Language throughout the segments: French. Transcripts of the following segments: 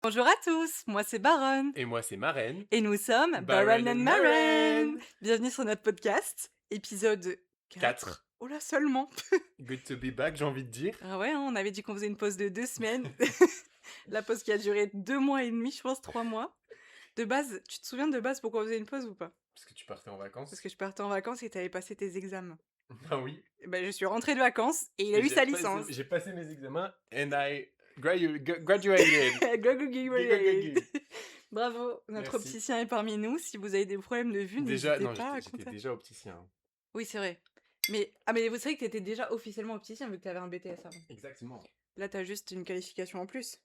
Bonjour à tous, moi c'est Baron Et moi, c'est Marraine. et nous sommes Baron Baron and and Maren. Maren. Bienvenue sur notre podcast, épisode 4. 4. Oh là seulement. Good to be back, j'ai envie de dire. Ah ouais, hein, on avait dit qu'on faisait une pause de 2 semaines. La pause qui a duré 2 mois et demi, je pense 3 mois. De base, tu te souviens de base pourquoi on faisait une pause ou pas? Parce que tu partais en Parce vacances. que je partais en vacances et t'avais passé tes examens. Ah oui. Et ben, je suis rentrée de vacances et il a Et eu sa licence. j'ai passé mes examens and I graduated. Go, go, go, Go, go, go, go. go. Bravo, notre Merci. opticien est parmi nous. Si vous avez des problèmes de vue, Déjà, n'hésitez non, pas à j'étais contacter. déjà opticien. Oui, c'est vrai. Mais vous savez que t'étais déjà officiellement opticien vu que t'avais un BTS avant. Exactement. Là, t'as juste une qualification en plus.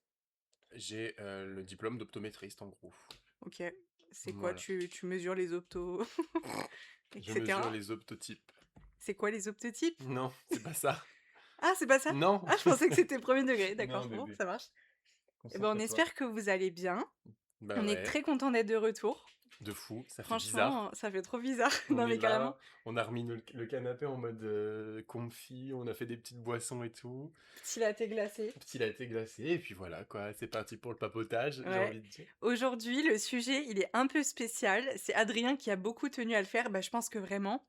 J'ai le diplôme d'optométriste en gros. Ok. C'est quoi? Voilà. Tu mesures les optos, Je mesure etc. les optotypes. C'est quoi les optotypes? Non, c'est pas ça. Ah, c'est pas ça? Non. Ah, je pensais que c'était premier degré. Non, D'accord, bon, bébé. ça marche. Eh ben, on Concentre-toi. espère que vous allez bien. Bah On est ouais. très content d'être de retour. De fou, ça fait bizarre. Franchement, ça fait trop bizarre. On Non, est mais carrément. là, on a remis le canapé en mode comfy, on a fait des petites boissons et tout, Petit latte glacé. petit latte glacé, et puis voilà quoi, c'est parti pour le papotage, j'ai Ouais. envie de dire. Aujourd'hui, le sujet, il est un peu spécial. C'est Adrien qui a beaucoup tenu à le faire. Bah, je pense que vraiment,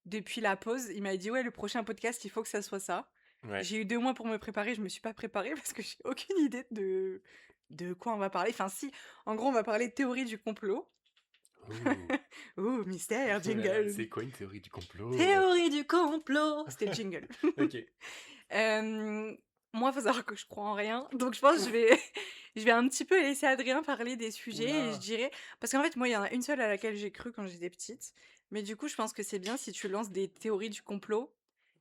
depuis la pause, il m'a dit ouais, le prochain podcast, il faut que ça soit ça. Ouais. J'ai eu 2 mois pour me préparer, je me suis pas préparée parce que j'ai aucune idée de quoi on va parler. Enfin si, en gros, on va parler de théorie du complot. Ouh. Oh, mystère, Oh là là, jingle. c'est quoi une théorie du complot? Théorie du complot. C'était le jingle. Ok. Euh, Moi, faut savoir que je crois en rien, donc je pense que je vais, je vais un petit peu laisser Adrien parler des sujets et je Oula. dirais, parce qu'en fait, moi, il y en a une seule à laquelle j'ai cru quand j'étais petite, mais du coup, je pense que c'est bien si tu lances des théories du complot.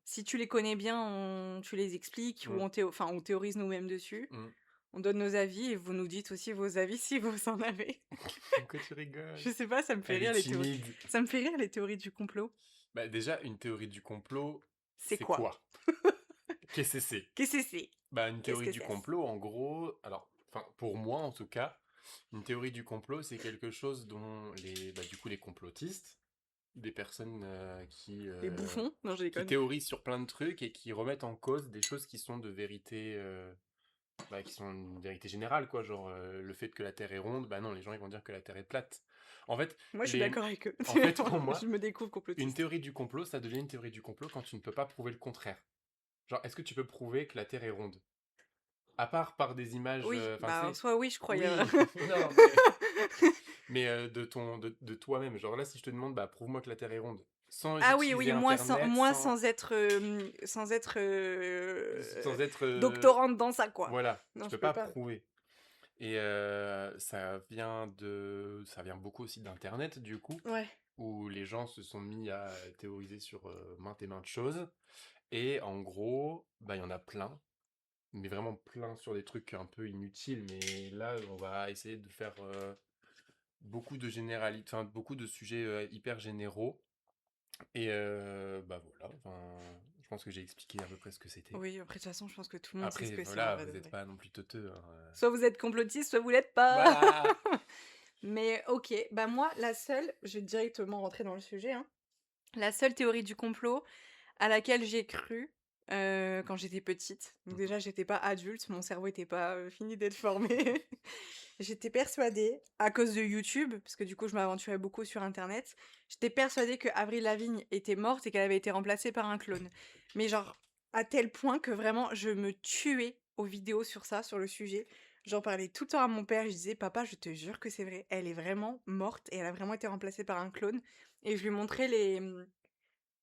Si tu les connais bien, tu les expliques ou Mm, enfin, on théorise nous-mêmes dessus. mm. On donne nos avis et vous nous dites aussi vos avis si vous en avez. Pourquoi tu Je rigoles? sais pas, ça me fait Elle est rire les théories. timide. Ça me fait rire les théories du complot. Bah déjà, une théorie du complot, C'est c'est quoi? quoi? Qu'est-ce que c'est? Qu'est-ce que c'est? Bah une Qu'est-ce théorie que du c'est? complot, en gros, alors, enfin pour moi en tout cas, une théorie du complot, c'est quelque chose dont du coup, les complotistes, des personnes Les bouffons? Non, je qui déconne. théorisent sur plein de trucs et qui remettent en cause des choses qui sont de vérité, qui sont une vérité générale, quoi. Genre le fait que la Terre est ronde, bah non, les gens ils vont dire que la Terre est plate. En fait, Moi, je suis les... d'accord avec eux. en fait pour Je moi, me découvre une complotiste. théorie du complot, ça devient une théorie du complot quand tu ne peux pas prouver le contraire. Genre, est-ce que tu peux prouver que la Terre est ronde? À part par des images, Oui, enfin, tu bah en sais, soi, oui, je croyais. oui, non, mais de toi-même. Genre là, si je te demande, bah, prouve-moi que la Terre est ronde, sans Ah oui, utiliser oui, Internet, moi sans être sans être, doctorante dans ça, quoi. voilà, Non, tu je peux peux pas pas. prouver. Et ça vient beaucoup aussi d'Internet, du coup, Ouais. où les gens se sont mis à théoriser sur maintes et maintes choses. Et en gros, bah, il y en a plein. Mais vraiment plein sur des trucs un peu inutiles. Mais là, on va essayer de faire beaucoup de généralités, enfin beaucoup de sujets hyper généraux. Et bah voilà, enfin, je pense que j'ai expliqué à peu près ce que c'était. Oui, après, de toute façon, je pense que tout le monde sait ce Après, que c'est en voilà, vrai vous de n'êtes vrai. pas non plus teuteux, hein, Soit vous êtes complotiste, soit vous l'êtes pas. Voilà! Mais ok, bah moi, la seule, je vais directement rentrer dans le sujet, hein. La seule théorie du complot à laquelle j'ai cru quand j'étais petite. Donc Mhm. déjà, j'étais pas adulte, mon cerveau était pas fini d'être formé. J'étais persuadée, à cause de YouTube, parce que du coup, je m'aventurais beaucoup sur Internet, j'étais persuadée que Avril Lavigne était morte et qu'elle avait été remplacée par un clone. Mais genre, à tel point que vraiment, je me tuais aux vidéos sur ça, sur le sujet. J'en parlais tout le temps à mon père, je disais, papa, je te jure que c'est vrai, elle est vraiment morte et elle a vraiment été remplacée par un clone. Et je lui montrais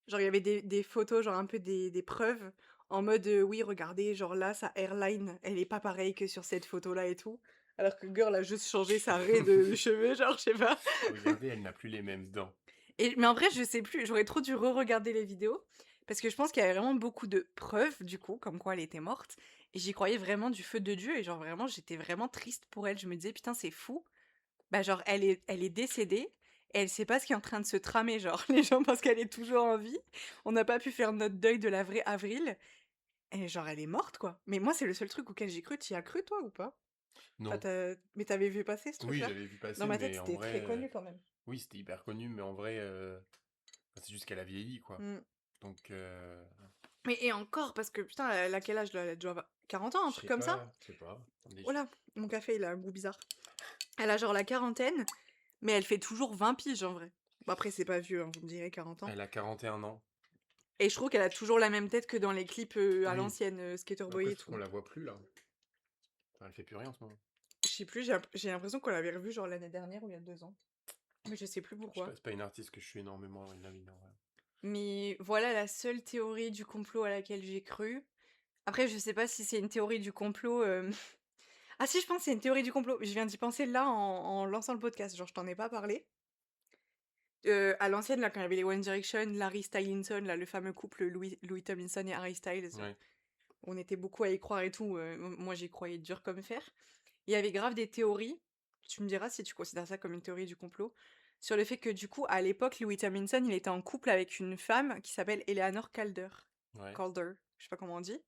genre, il y avait des photos, genre un peu des preuves, en mode oui, regardez, genre là, sa hairline, elle est pas pareille que sur cette photo-là et tout. Alors que Girl a juste changé sa raie de cheveux, genre, je sais pas. Regardez, elle n'a plus les mêmes dents. Mais en vrai, je sais plus, j'aurais trop dû re-regarder les vidéos, parce que je pense qu'il y avait vraiment beaucoup de preuves, du coup, comme quoi elle était morte, et j'y croyais vraiment du feu de Dieu, et genre vraiment, j'étais vraiment triste pour elle. Je me disais, putain, c'est fou. Bah genre, elle est décédée, et elle sait pas ce qui est en train de se tramer, genre, les gens pensent qu'elle est toujours en vie. On n'a pas pu faire notre deuil de la vraie Avril, et genre, elle est morte, quoi. Mais moi, c'est le seul truc auquel j'ai cru. Tu y as cru, toi, ou pas? Enfin, Non. mais t'avais vu passer ce Oui, truc-là? j'avais vu Dans passer, ma tête, mais en c'était vrai, très connu, quand même. oui, c'était hyper connu, mais en vrai, c'est juste qu'elle a vieilli, quoi. Mm. Donc, Mais et encore, parce que putain, elle a quel âge là? Elle doit avoir 40 ans, un truc comme ça? Je sais pas, Oh déçu. là, mon café, il a un goût bizarre. Elle a genre la quarantaine, mais elle fait toujours 20 piges en vrai. Bon après c'est pas vieux, hein, vous me direz 40 ans. Elle a 41 ans. Et je trouve qu'elle a toujours la même tête que dans les clips, à Oui. l'ancienne, Skater Boy Après, et sauf qu'on tout. la voit plus là. Enfin, elle fait plus rien en ce moment. Je sais plus, j'ai l'impression qu'on l'avait revue genre l'année dernière ou il y a 2 ans. Mais je sais plus Je sais pourquoi. pas, c'est pas une artiste que je suis énormément, une amie, en vrai. Mais voilà la seule théorie du complot à laquelle j'ai cru. Après, je sais pas si c'est une théorie du complot. Ah si, je pense que c'est une théorie du complot. Je viens d'y penser là en lançant le podcast. Genre, je t'en ai pas parlé. À l'ancienne, là, quand il y avait les One Direction, Larry Stylinson, là, le fameux couple Louis Tomlinson et Harry Styles, Ouais. on était beaucoup à y croire et tout. Moi, j'y croyais dur comme fer. Il y avait grave des théories. Tu me diras si tu considères ça comme une théorie du complot. Sur le fait que, du coup, à l'époque, Louis Tomlinson, il était en couple avec une femme qui s'appelle Eleanor Calder. Ouais. Calder, je sais pas comment on dit.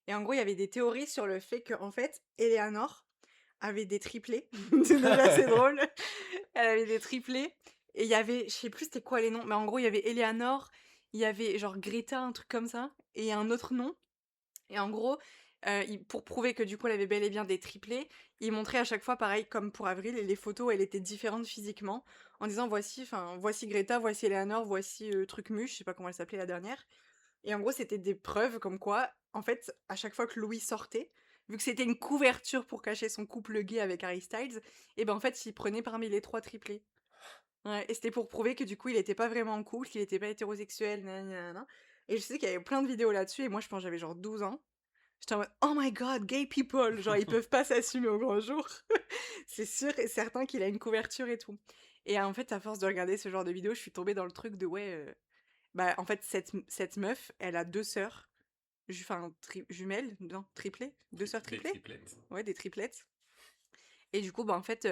Et en gros, il y avait des théories sur le fait que, en fait, Eleanor avait des triplés. C'est déjà assez drôle. Elle avait des triplés. Et il y avait, je sais plus c'était quoi les noms, mais en gros, il y avait Eleanor, il y avait genre Greta, un truc comme ça, et un autre nom. Et en gros, pour prouver que du coup, elle avait bel et bien des triplés, il montrait à chaque fois, pareil comme pour Avril, les photos, elle était différente physiquement, en disant voici Greta, voici Eleanor, voici truc muche, je sais pas comment elle s'appelait la dernière. Et en gros, c'était des preuves comme quoi, en fait, à chaque fois que Louis sortait, vu que c'était une couverture pour cacher son couple gay avec Harry Styles, et ben en fait, il prenait parmi les trois triplés. Ouais, et c'était pour prouver que du coup, il était pas vraiment en couple, qu'il était pas hétérosexuel, nanana. Et je sais qu'il y avait plein de vidéos là-dessus, et moi, je pense que j'avais genre 12 ans. J'étais en mode, oh my god, gay people! Genre, ils peuvent pas s'assumer au grand jour. C'est sûr et certain qu'il a une couverture et tout. Et en fait, à force de regarder ce genre de vidéos, je suis tombée dans le truc de, ouais, bah, en fait, cette meuf, elle a deux sœurs, enfin, jumelles, non, triplées, deux sœurs Des triplées? triplettes. Ouais, des triplettes. Et du coup, bah, en fait,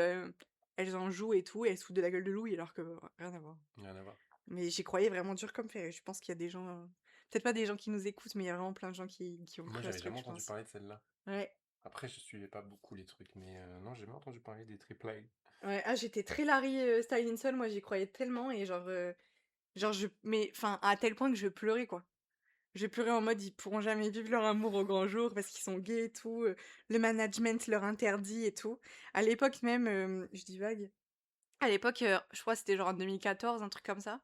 elles en jouent et tout, et elles se foutent de la gueule de Louis, alors que rien à voir. Rien à voir. Mais j'y croyais vraiment dur comme fer. Et je pense qu'il y a des gens, peut-être pas des gens qui nous écoutent, mais il y a vraiment plein de gens qui ont Moi, cru à j'avais ce jamais truc, je entendu pense. parler de celle-là. Ouais. Après, je suivais pas beaucoup les trucs, mais non, j'ai jamais entendu parler des triplets. Ouais, ah, j'étais très Larry Stylinson, moi j'y croyais tellement, et genre, mais enfin, à tel point que je pleurais, quoi. Je pleurais en mode, ils pourront jamais vivre leur amour au grand jour parce qu'ils sont gays et tout, le management leur interdit et tout. À l'époque même, je divague, à l'époque, je crois que c'était genre en 2014, un truc comme ça,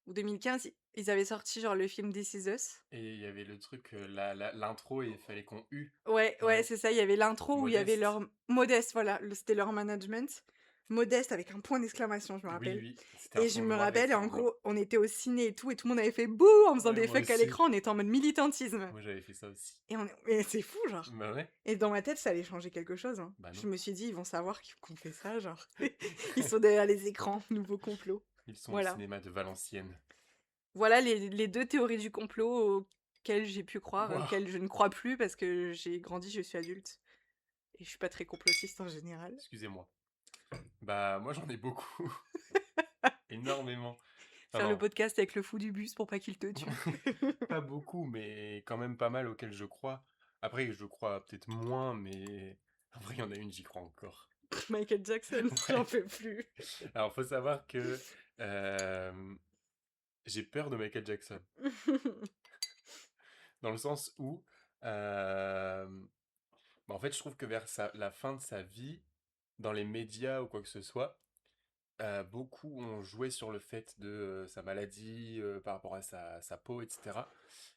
ou 2015, ils avaient sorti genre le film This Is Us. Et il y avait le truc, l'intro, et il fallait qu'on eût. Ouais, ouais, Ouais. c'est ça, il y avait l'intro où il y avait Modeste. leur Modeste, voilà, c'était leur management. Modeste avec un point d'exclamation, je me Oui, rappelle. oui. C'était un Et je fond me noir avec rappelle, ça en en blanc. gros, on était au ciné et tout le monde avait fait bouh en faisant Ouais, des moi fucks à aussi. l'écran, on était en mode militantisme. Moi, j'avais fait ça aussi. Et mais c'est fou, genre. Bah ouais. Et dans ma tête, ça allait changer quelque chose, hein. Bah Je non. me suis dit, ils vont savoir qu'on fait ça, genre. Ils sont derrière les écrans, nouveau complot. Ils sont au Voilà. cinéma de Valenciennes. Voilà les deux théories du complot auxquelles j'ai pu croire, Waouh. auxquelles je ne crois plus parce que j'ai grandi, je suis adulte. Et je suis pas très complotiste en général. Excusez-moi. Bah, moi, j'en ai beaucoup. Énormément. Enfin, Faire le non. podcast avec le fou du bus pour pas qu'il te tue. Pas beaucoup, mais quand même pas mal auxquels je crois. Après, je crois peut-être moins, mais en vrai, il y en a une, j'y crois encore. Michael Jackson, j'en Ouais. peux plus. Alors, faut savoir que j'ai peur de Michael Jackson. Dans le sens où, bah, en fait, je trouve que vers la fin de sa vie, dans les médias ou quoi que ce soit, beaucoup ont joué sur le fait de sa maladie, par rapport à sa peau, etc.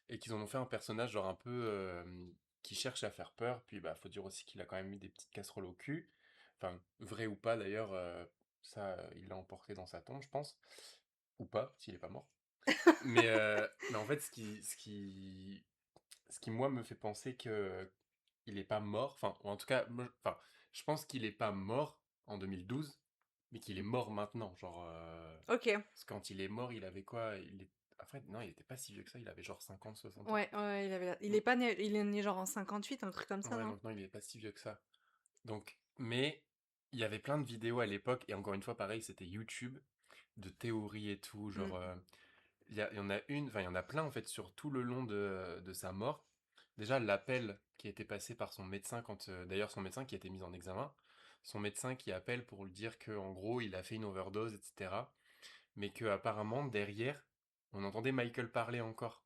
Et qu'ils en ont fait un personnage genre un peu qui cherche à faire peur. Puis bah faut dire aussi qu'il a quand même eu des petites casseroles au cul. Enfin, vrai ou pas d'ailleurs, ça il l'a emporté dans sa tombe, je pense. Ou pas, s'il est pas mort. Mais en fait, ce qui moi me fait penser que il est pas mort, enfin, ou en tout cas, enfin, je pense qu'il est pas mort en 2012, mais qu'il est mort maintenant, genre, Ok. parce que quand il est mort, il avait quoi? En fait, non, il était pas si vieux que ça, il avait genre 50, 60 ans. Ouais, ouais, il Mm. est pas né, il est né genre en 58, un truc comme ça, Ouais, non? donc non, il est pas si vieux que ça. Donc, mais il y avait plein de vidéos à l'époque, et encore une fois, pareil, c'était YouTube, de théories et tout, Mm. genre, il y en a une, enfin, il y en a plein en fait sur tout le long de sa mort. Déjà, l'appel qui a été passé par son médecin, d'ailleurs son médecin qui a été mis en examen, son médecin qui appelle pour lui dire que en gros il a fait une overdose, etc. Mais que apparemment derrière, on entendait Michael parler encore.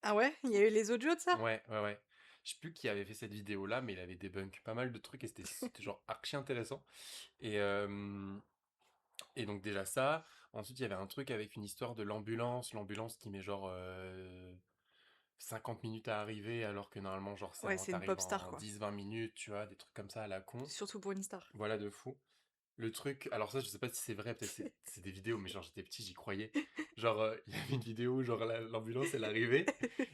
Ah ouais? Il y a eu les audios de ça? Ouais, ouais, ouais. Je sais plus qui avait fait cette vidéo-là, mais il avait débunk pas mal de trucs et c'était genre archi intéressant. Et, euh, et donc déjà ça. Ensuite, il y avait un truc avec une histoire de l'ambulance qui met genre 50 minutes à arriver, alors que normalement, genre, Ouais, c'est une t'arrives pop star, en quoi. 10-20 minutes, tu vois, des trucs comme ça à la con. Surtout pour une star. Voilà de fou. Le truc, alors ça, je sais pas si c'est vrai, peut-être c'est des vidéos, mais genre j'étais petit, j'y croyais. Genre, il y avait une vidéo où genre l'ambulance elle arrivait,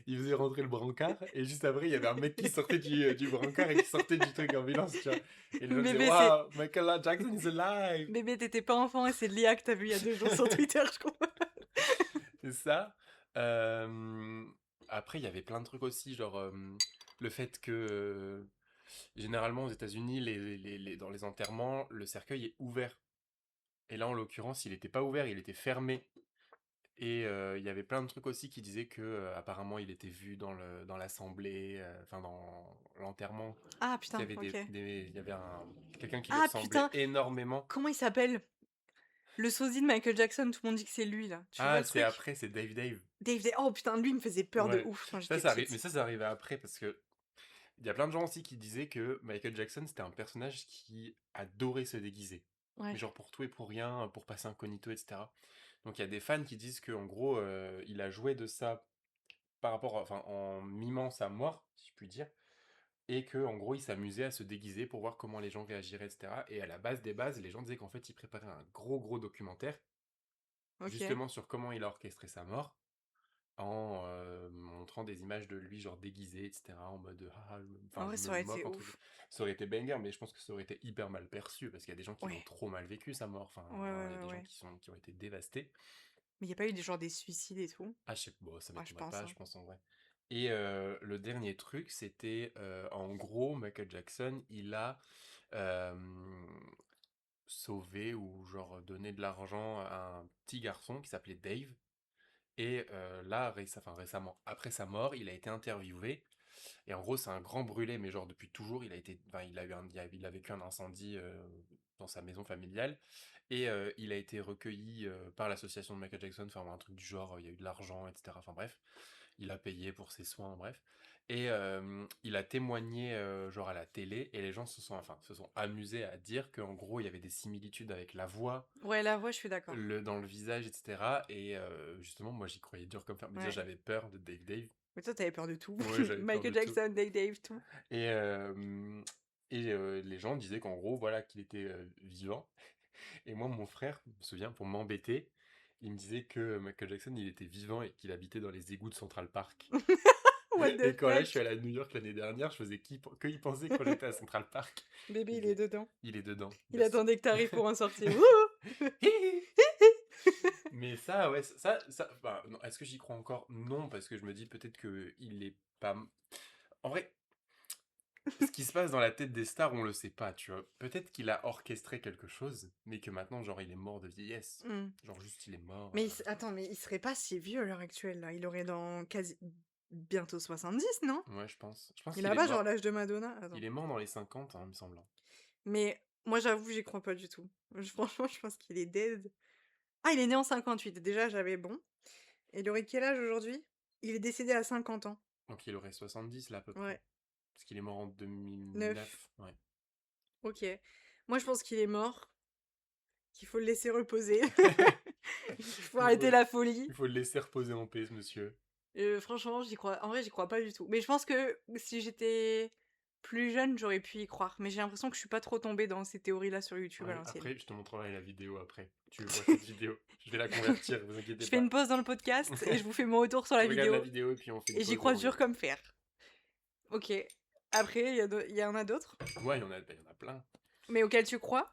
il faisait rentrer le brancard, et juste après il y avait un mec qui sortait du brancard et qui sortait du truc ambulance, tu vois. Et les gens disaient, Bébé, c'est... waouh, Michael Jackson is alive! Bébé, t'étais pas enfant et c'est l'IA que t'as vu il y a 2 jours sur Twitter, je crois. C'est ça. Euh, Après, il y avait plein de trucs aussi, genre le fait que généralement aux États-Unis, dans les enterrements, le cercueil est ouvert. Et là, en l'occurrence, il n'était pas ouvert, il était fermé. Et il y avait plein de trucs aussi qui disaient que apparemment il était vu dans l'assemblée, enfin dans l'enterrement, Ah qu'il y putain, avait ok. il y avait quelqu'un qui lui Ah ressemblait putain, énormément. comment il s'appelle? Le sosie de Michael Jackson, tout le monde dit que c'est lui, là. Tu vois Ah, le c'est truc? après, c'est Dave. Oh putain, lui, il me faisait peur de Ouais. ouf quand Ça, j'étais petite. mais ça arrivait après parce que il y a plein de gens aussi qui disaient que Michael Jackson c'était un personnage qui adorait se déguiser. Mais Ouais, genre pour tout et pour rien, pour passer incognito, etc. Donc il y a des fans qui disent qu'en gros, il a joué de ça par rapport, enfin, en mimant sa mort, si je puis dire, et que en gros, il s'amusait à se déguiser pour voir comment les gens réagiraient, etc. Et à la base des bases, les gens disaient qu'en fait, il préparait un gros documentaire, ok. justement sur comment il a orchestré sa mort, en montrant des images de lui, genre déguisé, etc., en mode, En enfin, vrai, je ça me aurait moque, été entre guillemets. ouf. Ça aurait été banger, mais je pense que ça aurait été hyper mal perçu, parce qu'il y a des gens qui l'ont Ouais, trop mal vécu, sa mort, enfin, ouais, ouais, il y a ouais, des gens ouais. qui ont été dévastés. Mais y a pas eu des suicides et tout? Ah, je sais, bon, ça Ouais, je m'étonnerait pense, pas, hein. je pense en vrai. Et le dernier truc, c'était en gros, Michael Jackson, il a euh, sauvé ou genre donné de l'argent à un petit garçon qui s'appelait Dave. Et là, récemment, après sa mort, il a été interviewé. Et en gros, c'est un grand brûlé, mais genre depuis toujours, il a été, enfin, il a vécu un incendie dans sa maison familiale. Et il a été recueilli par l'association de Michael Jackson, enfin un truc du genre, il y a eu de l'argent, etc. Enfin bref, il a payé pour ses soins, bref. Et il a témoigné genre à la télé, et les gens se sont amusés à dire qu'en gros, il y avait des similitudes avec la voix, Ouais, la voix, je suis d'accord. dans le visage, etc. Et justement, moi j'y croyais dur comme fer. Mais déjà, Ouais. j'avais peur de Dave. Mais toi, t'avais peur de tout. Ouais, j'avais peur de Michael tout. Jackson, Dave, tout. Et, les gens disaient qu'en gros, voilà, qu'il était vivant. Et moi, mon frère, je me souviens, pour m'embêter, il me disait que Michael Jackson, il était vivant et qu'il habitait dans les égouts de Central Park. What the Et quand là, fuck? je suis allé à New York l'année dernière, je faisais que y penser quand j'étais à Central Park. Bébé, Je il est disais, dedans. il est dedans, Il bien sûr. attendait que t'arrives pour en sortir. Wouhou. Mais ça, ouais, ça, bah, non, est-ce que j'y crois encore? Non, parce que je me dis peut-être que il est pas. En vrai, ce qui se passe dans la tête des stars, on le sait pas, tu vois. Peut-être qu'il a orchestré quelque chose, mais que maintenant, genre, il est mort de vieillesse. Hmm. Genre, juste, il est mort. Mais attends, mais il serait pas si vieux à l'heure actuelle, là. Il aurait dans quasi bientôt 70, non? Ouais, je pense. Je pense Il qu'il a est pas genre mort. l'âge de Madonna? Attends. Il est mort dans les 50, hein, il me semble. Mais moi, j'avoue, j'y crois pas du tout. Franchement, je pense qu'il est dead. Ah, il est né en 58. Déjà, j'avais bon. Et il aurait quel âge aujourd'hui? Il est décédé à 50 ans. Donc, il aurait 70 là, à peu près. Ouais. Parce qu'il est mort en 9. 2009. Ouais. Ok. Moi, je pense qu'il est mort, qu'il faut le laisser reposer. Il faut Il faut, arrêter la folie. il faut le laisser reposer en paix, ce monsieur. Franchement, j'y crois. En vrai, j'y crois pas du tout. Mais je pense que si j'étais plus jeune, j'aurais pu y croire. Mais j'ai l'impression que je suis pas trop tombée dans ces théories-là sur YouTube à Ouais, l'ancienne. après, je te montrerai la vidéo après. Tu vois cette vidéo. Je vais la convertir, vous inquiétez Je fais une pas. pause dans le podcast et je vous fais mon retour sur la Tu regardes la vidéo. vidéo et puis on fait une Et j'y pause et crois on dur regarde. comme fer. Ok. Après, il y en a d'autres. Ouais, il y en a plein. Mais auxquelles tu crois?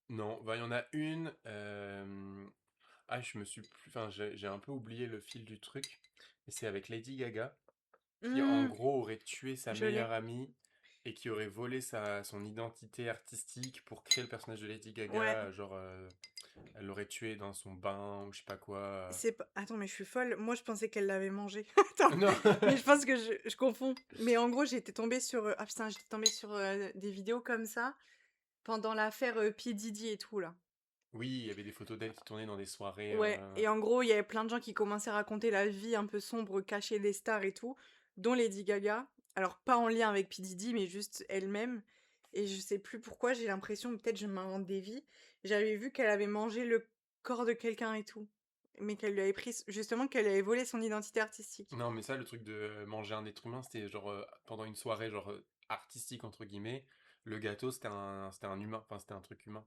Non, bah, il y en a une. Ah, je me suis plus. Enfin, j'ai un peu oublié le fil du truc. Mais c'est avec Lady Gaga, qui en Hmm, gros aurait tué sa je l'ai. meilleure amie et qui aurait volé son identité artistique pour créer le personnage de Lady Ouais. Gaga. Genre, elle l'aurait tué dans son bain ou je sais pas quoi. C'est pas... Attends, mais je suis folle. Moi, je pensais qu'elle l'avait mangé. Attends. Non! Mais je pense que je confonds. Mais en gros, j'étais tombée sur... Ah putain, j'étais tombée sur des vidéos comme ça pendant l'affaire P. Diddy et tout, là. Oui, il y avait des photos d'elle qui tournaient dans des soirées. Ouais, et en gros, il y avait plein de gens qui commençaient à raconter la vie un peu sombre, cachée des stars et tout, dont Lady Gaga. Alors, pas en lien avec P. Diddy, mais juste elle-même. Et je sais plus pourquoi, j'ai l'impression, peut-être je m'invente des vies. J'avais vu qu'elle avait mangé le corps de quelqu'un et tout. Mais qu'elle lui avait pris, justement, qu'elle lui avait volé son identité artistique. Non, mais ça, le truc de manger un être humain, c'était genre pendant une soirée genre artistique entre guillemets. Le gâteau, c'était un humain, enfin c'était un truc humain.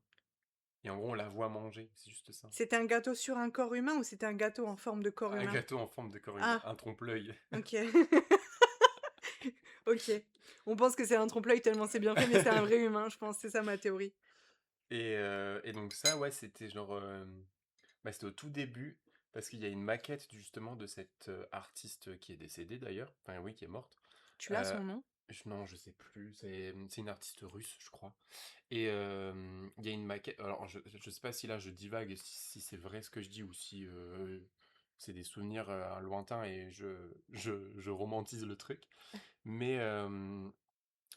Et en gros, on la voit manger, c'est juste ça. C'était un gâteau sur un corps humain ou c'était un gâteau en forme de corps Un humain? gâteau en forme de corps humain, Ah, un trompe-l'œil. ok. Ok. On pense que c'est un trompe-l'œil tellement c'est bien fait, mais c'est un vrai humain, je pense. C'est ça ma théorie. Et donc ça, ouais, c'était genre, bah, c'était au tout début, parce qu'il y a une maquette justement de cette artiste qui est décédée d'ailleurs, enfin oui, qui est morte. Tu l'as Euh, son nom? non, je sais plus, c'est une artiste russe, je crois. Et il y a une maquette, alors je sais pas si là je divague, si c'est vrai ce que je dis, ou si c'est des souvenirs lointains et je romantise le truc. Mais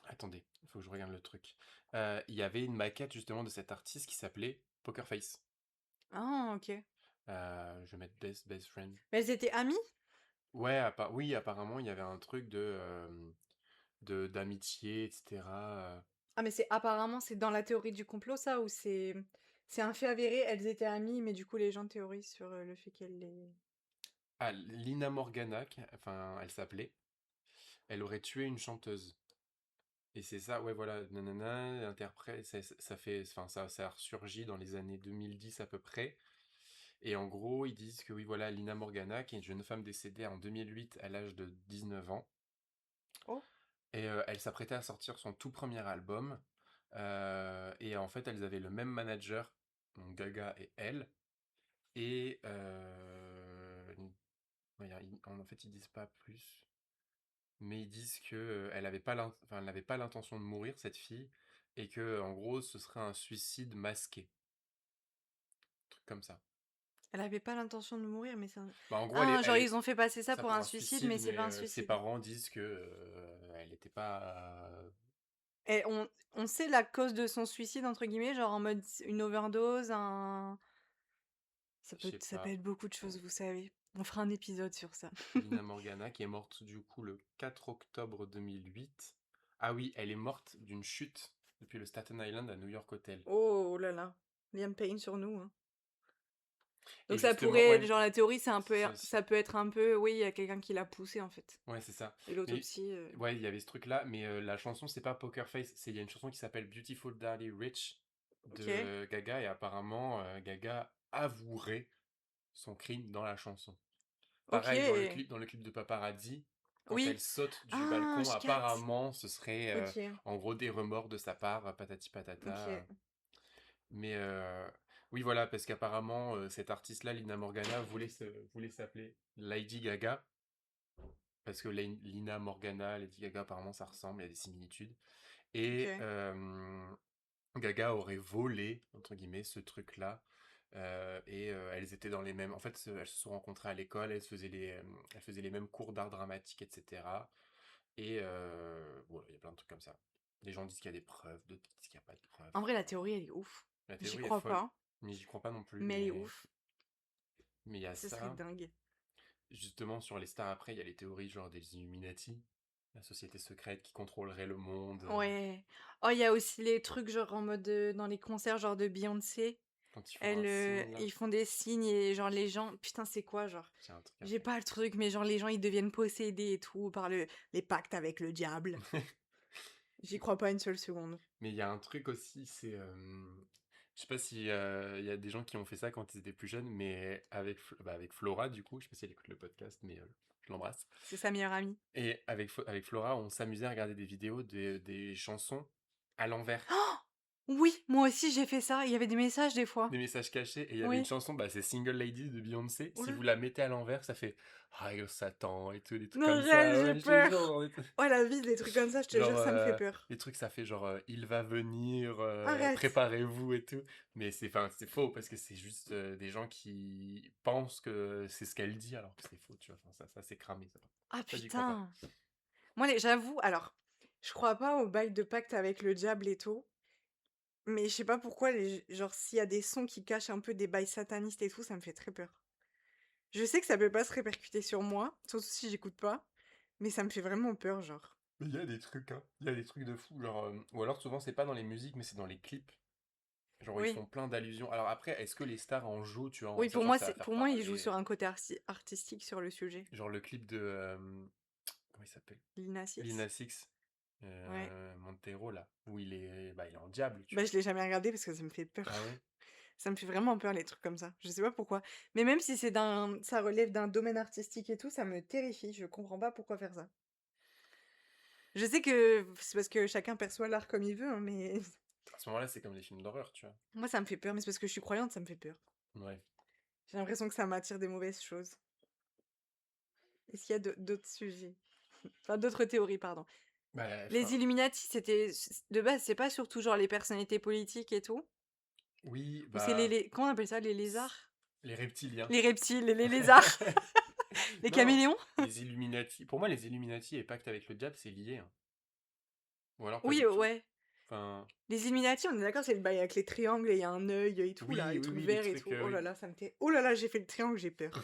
attendez, il faut que je regarde le truc. Il y avait une maquette justement de cet artiste qui s'appelait Poker Face. Ah, ok. Je vais mettre Best Friend. Mais elles étaient amies? Ouais, oui, apparemment, il y avait un truc d'amitié, etc. Ah, mais c'est apparemment, c'est dans la théorie du complot, ça, ou c'est un fait avéré, elles étaient amies, mais du coup, les gens théorisent sur le fait qu'elles les... Ah, Lina Morgana, enfin, elle s'appelait. Elle aurait tué une chanteuse. Et c'est ça, ouais, voilà, nanana, interprète, ça fait, enfin, ça a ressurgi dans les années 2010 à peu près. Et en gros, ils disent que oui, voilà, Lina Morgana, qui est une jeune femme décédée en 2008 à l'âge de 19 ans. Oh, Et elle s'apprêtait à sortir son tout premier album. Et en fait, elles avaient le même manager, donc Gaga et elle. Et ouais, en fait, ils disent pas plus. Mais ils disent que elle avait pas enfin, elle n'avait pas l'intention de mourir, cette fille. Et que, en gros, ce serait un suicide masqué. Un truc comme ça. elle avait pas l'intention de mourir, mais c'est un... Bah, en gros, Ah, genre, ils ont fait passer ça ça pour pour un un suicide, suicide, mais c'est mais pas un ses suicide. parents disent que elle n'était pas. Et on sait la cause de son suicide, entre guillemets, genre en mode une overdose, un... Je sais Ça peut pas. être beaucoup de choses, vous savez. On fera un épisode sur ça. Lina Morgana, qui est morte du coup le 4 octobre 2008. Ah oui, elle est morte d'une chute depuis le Staten Island à New York Hotel. Oh là là. Liam Payne sur nous, hein. Et Donc ça justement, pourrait, ouais, genre la théorie, c'est un peu, ça aussi. ça peut être un peu, oui, il y a quelqu'un qui l'a poussé en fait. Ouais, c'est ça. Et Mais l'autopsie, ouais, il y avait ce truc-là, mais la chanson, c'est pas Poker Face, il y a une chanson qui s'appelle Beautiful Darling Rich ok, de Gaga, et apparemment, Gaga avouerait son crime dans la chanson. ok, Pareil, dans le clip de Paparazzi, quand elle oui. saute du Ah, balcon, je capte. apparemment, ce serait Ok, en gros des remords de sa part, patati ok. patata. Mais oui, voilà, parce qu'apparemment, cette artiste-là, Lina Morgana, voulait s'appeler Lady Gaga, parce que Lina Morgana, Lady Gaga, apparemment, ça ressemble, il y a des similitudes. Et Ok. Gaga aurait volé, entre guillemets, ce truc-là. Et elles étaient dans les mêmes. En fait, elles se sont rencontrées à l'école, elles faisaient les mêmes cours d'art dramatique, etc. Et voilà, il y a plein de trucs comme ça. Les gens disent qu'il y a des preuves, d'autres disent qu'il n'y a pas de preuves. En vrai, la Voilà. théorie, elle est ouf. La J'y théorie est crois folle, pas, mais j'y crois pas non plus. mais elle est ouf. Mais il y a Ce serait ça. dingue. Justement, sur les stars, après, il y a les théories genre des Illuminati, la société secrète qui contrôlerait le monde Ouais. Oh, il y a aussi les trucs genre en mode dans les concerts genre de Beyoncé. quand ils font un signe là. Ils font des signes et genre les gens, putain, c'est quoi genre? J'ai un truc J'ai après. pas le truc, mais genre les gens ils deviennent possédés et tout par les pactes avec le diable. J'y crois pas une seule seconde. Mais il y a un truc aussi, c'est. Je sais pas si il y a des gens qui ont fait ça quand ils étaient plus jeunes, mais avec Flora, du coup, je sais pas si elle écoute le podcast, mais je l'embrasse. C'est sa meilleure amie. Et avec Flora, on s'amusait à regarder des vidéos des chansons à l'envers. Oh oui, moi aussi j'ai fait ça. Il y avait des messages des fois. Des messages cachés, et il y avait une Oui. chanson, bah, c'est Single Ladies de Beyoncé. Si Oula. vous la mettez à l'envers, ça fait Hail Satan et tout, des trucs Non, comme réel, ça. j'ai Ouais, je te jure, peur. genre, Oh la vie, des trucs comme ça, je te jure, genre, ça me fait peur. des trucs, ça fait genre Il va venir, Arrête. préparez-vous et tout. Mais enfin, c'est faux parce que c'est juste des gens qui pensent que c'est ce qu'elle dit alors que c'est faux, tu vois. Enfin, ça c'est cramé, ça. Ah Ça, j'y crois pas. putain. Moi, j'avoue, alors, je crois pas au bail de pacte avec le diable et tout. Mais je sais pas pourquoi, genre, s'il y a des sons qui cachent un peu des bails satanistes et tout, ça me fait très peur. Je sais que ça peut pas se répercuter sur moi, surtout si j'écoute pas, mais ça me fait vraiment peur, genre. Mais il y a des trucs, hein. Il y a des trucs de fou, genre, ou alors souvent c'est pas dans les musiques, mais c'est dans les clips. Genre ils Oui. font plein d'allusions. Alors après, est-ce que les stars en jouent, tu vois, en Oui, sachant que ça va faire pour moi, il joue parler, sur un côté artistique sur le sujet. genre le clip de, comment il s'appelle? Lil Nas Lil X. Nas X, Ouais. Montero là, où il est en diable, tu Bah, vois. je l'ai jamais regardé parce que ça me fait peur. Ah ouais? Ça me fait vraiment peur les trucs comme ça. Je sais pas pourquoi. Mais même si ça relève d'un domaine artistique et tout, ça me terrifie. Je comprends pas pourquoi faire ça. Je sais que c'est parce que chacun perçoit l'art comme il veut, hein, mais À ce moment-là, c'est comme les films d'horreur, tu vois. moi ça me fait peur. Mais c'est parce que je suis croyante, ça me fait peur. Ouais. J'ai l'impression que ça m'attire des mauvaises choses. Est-ce qu'il y a d'autres sujets? Enfin, d'autres théories, pardon. Bah, Les enfin, Illuminati, de base, c'est pas surtout genre les personnalités politiques et tout? oui, Ou c'est bah, comment on appelle ça? Les s- lézards? les reptiliens. Les reptiles, les lézards? Les Non, caméléons? les Illuminati. Pour moi, les Illuminati et Pacte avec le diable, c'est lié, hein. Ou alors pas Oui, du tout. ouais. Enfin, Les Illuminati, on est d'accord, c'est le bail avec les triangles et il y a un œil et tout, là, oui, les oui, trucs oui, les verts et trucs, tout. Oh là oui. là, Oh là là, j'ai fait le triangle, j'ai peur.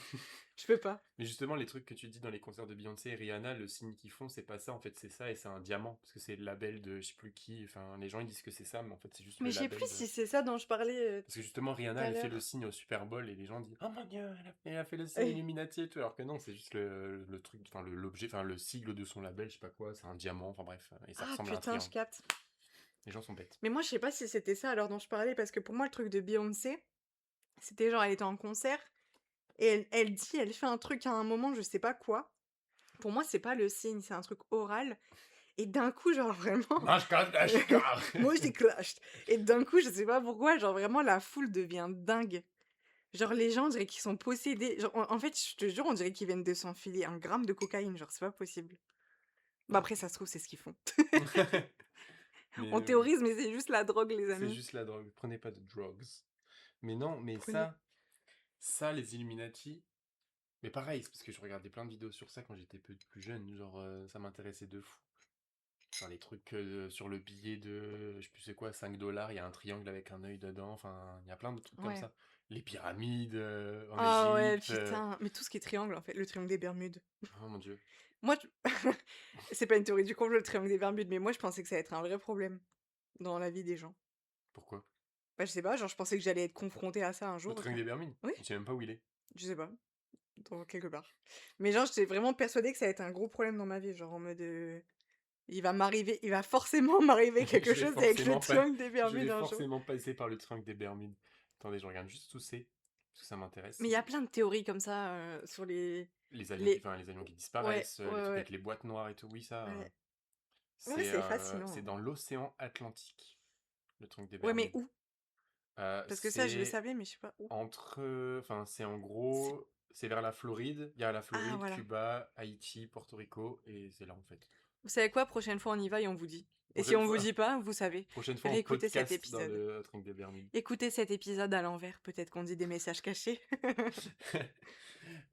Je peux pas. Mais justement, les trucs que tu dis dans les concerts de Beyoncé et Rihanna, le signe qu'ils font, c'est pas ça, en fait, c'est ça, et c'est un diamant, parce que c'est le label de je sais plus qui, enfin, les gens ils disent que c'est ça, mais en fait, c'est juste Mais le je sais plus label de. si c'est ça dont je parlais Parce que justement, tout Rihanna, à elle fait le l'heure. signe au Super Bowl, et les gens disent oh mon dieu, elle a fait le signe Eh. Illuminati et tout, alors que non, c'est juste le truc, enfin, l'objet, enfin, le sigle de son label, je sais pas quoi, c'est un diamant, enfin bref, et ça Ah ressemble à un putain, je triangle. capte. Les gens sont bêtes. Mais moi, je sais pas si c'était ça alors dont je parlais, parce que pour moi, le truc de Beyoncé, c'était genre, elle était en concert et elle fait un truc à un moment, je sais pas quoi. Pour moi, c'est pas le signe, c'est un truc oral. Et d'un coup, genre vraiment, Mashkar. moi j'ai clash. Et d'un coup, je sais pas pourquoi, genre vraiment la foule devient dingue. Genre les gens, on dirait qu'ils sont possédés. Genre, en fait, je te jure, on dirait qu'ils viennent de s'enfiler un gramme de cocaïne. Genre, c'est pas possible. Bah après, ça se trouve, c'est ce qu'ils font. Mais On théorise, mais c'est juste la drogue, les c'est amis. juste la drogue, prenez pas de drugs. Mais non, mais Prenez. ça, les Illuminati, mais pareil, c'est parce que je regardais plein de vidéos sur ça quand j'étais plus jeune, genre ça m'intéressait de fou. Genre les trucs sur le billet de, je sais plus c'est quoi, 5 dollars, il y a un triangle avec un œil dedans, enfin, il y a plein de trucs comme Ouais. ça. Les pyramides en Ah ouais, Égypte, putain. Mais tout ce qui est triangle, en fait, le triangle des Bermudes. oh mon dieu, Moi, c'est pas une théorie du complot, le triangle des Bermudes, mais moi, je pensais que ça allait être un vrai problème dans la vie des gens. pourquoi? Bah, je sais pas, genre, je pensais que j'allais être confrontée à ça un Le jour, triangle genre. des Bermudes? Oui, Je sais même pas où il est. je sais pas. Dans quelque part. Mais genre, j'étais vraiment persuadée que ça allait être un gros problème dans ma vie, genre en mode, il va forcément m'arriver quelque chose avec le triangle des Je Bermudes vais un jour. forcément passer par le triangle des Bermudes. Attendez, je regarde juste où c'est, parce que ça m'intéresse. Mais il y a plein de théories comme ça, sur les Les aliens qui ouais, disparaissent, ouais, les trucs avec ouais, les boîtes noires et tout, oui, ça, ouais. Ouais, c'est fascinant, c'est hein. dans l'océan Atlantique, le triangle des Ouais, mais Bermudes. où? Parce que ça, je le C'est savais, mais je sais pas où. entre, enfin, c'est en C'est gros, c'est vers la Floride. Il y a la ah Floride, voilà. Cuba, Haïti, Porto Rico, et c'est là en fait. Vous savez quoi? Prochaine fois, on y va et on vous dit. Et si Prochaine on vous fois, dit pas, vous savez. prochaine fois, on Réécoutez cet podcast dans épisode. le triangle des Bermudes. Écoutez cet épisode à l'envers, peut-être qu'on dit des messages cachés.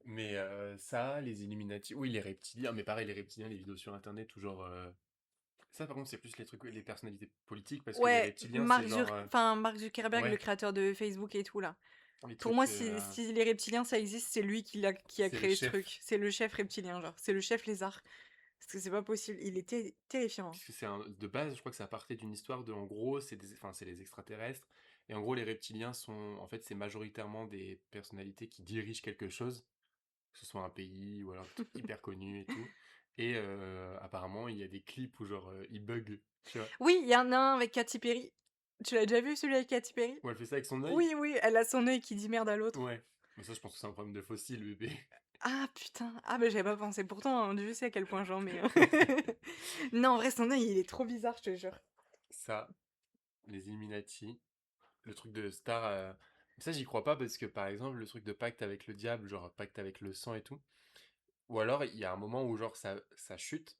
Mais ça, les Illuminati, oui, les reptiliens, mais pareil, les reptiliens, les vidéos sur Internet, ou genre, ça par contre, c'est plus les trucs, les personnalités politiques, parce que les Ouais, reptiliens, c'est genre, Mark Zuckerberg, le ouais, créateur de Facebook et tout là. les Pour moi, trucs, si les reptiliens ça existe, c'est lui qui a c'est le créé ce chef. truc. C'est le chef reptilien, genre. C'est le chef lézard. Parce que c'est pas possible. Il était terrifiant. Puisque de base, je crois que ça partait d'une histoire de, en gros, enfin, c'est les extraterrestres, et en gros, les reptiliens sont, en fait, c'est majoritairement des personnalités qui dirigent quelque chose, que ce soit un pays, ou alors des trucs hyper connus et tout, et apparemment, il y a des clips où, genre, ils bug, tu vois, Oui, il y en a un avec Katy Perry. Tu l'as déjà vu celui avec Katy Perry? où elle fait ça avec son œil. Oui, oui, elle a son œil qui dit merde à l'autre. Ouais. Mais ça, je pense que c'est un problème de fossile, bébé. Ah putain, ah bah j'avais pas pensé. Pourtant, Dieu sait à quel point j'en mets, hein. Non, en vrai, son œil, il est trop bizarre, je te jure. Ça, les Illuminati, le truc de star, ça, j'y crois pas parce que, par exemple, le truc de pacte avec le diable, genre pacte avec le sang et tout, ou alors, il y a un moment où, genre, ça chute,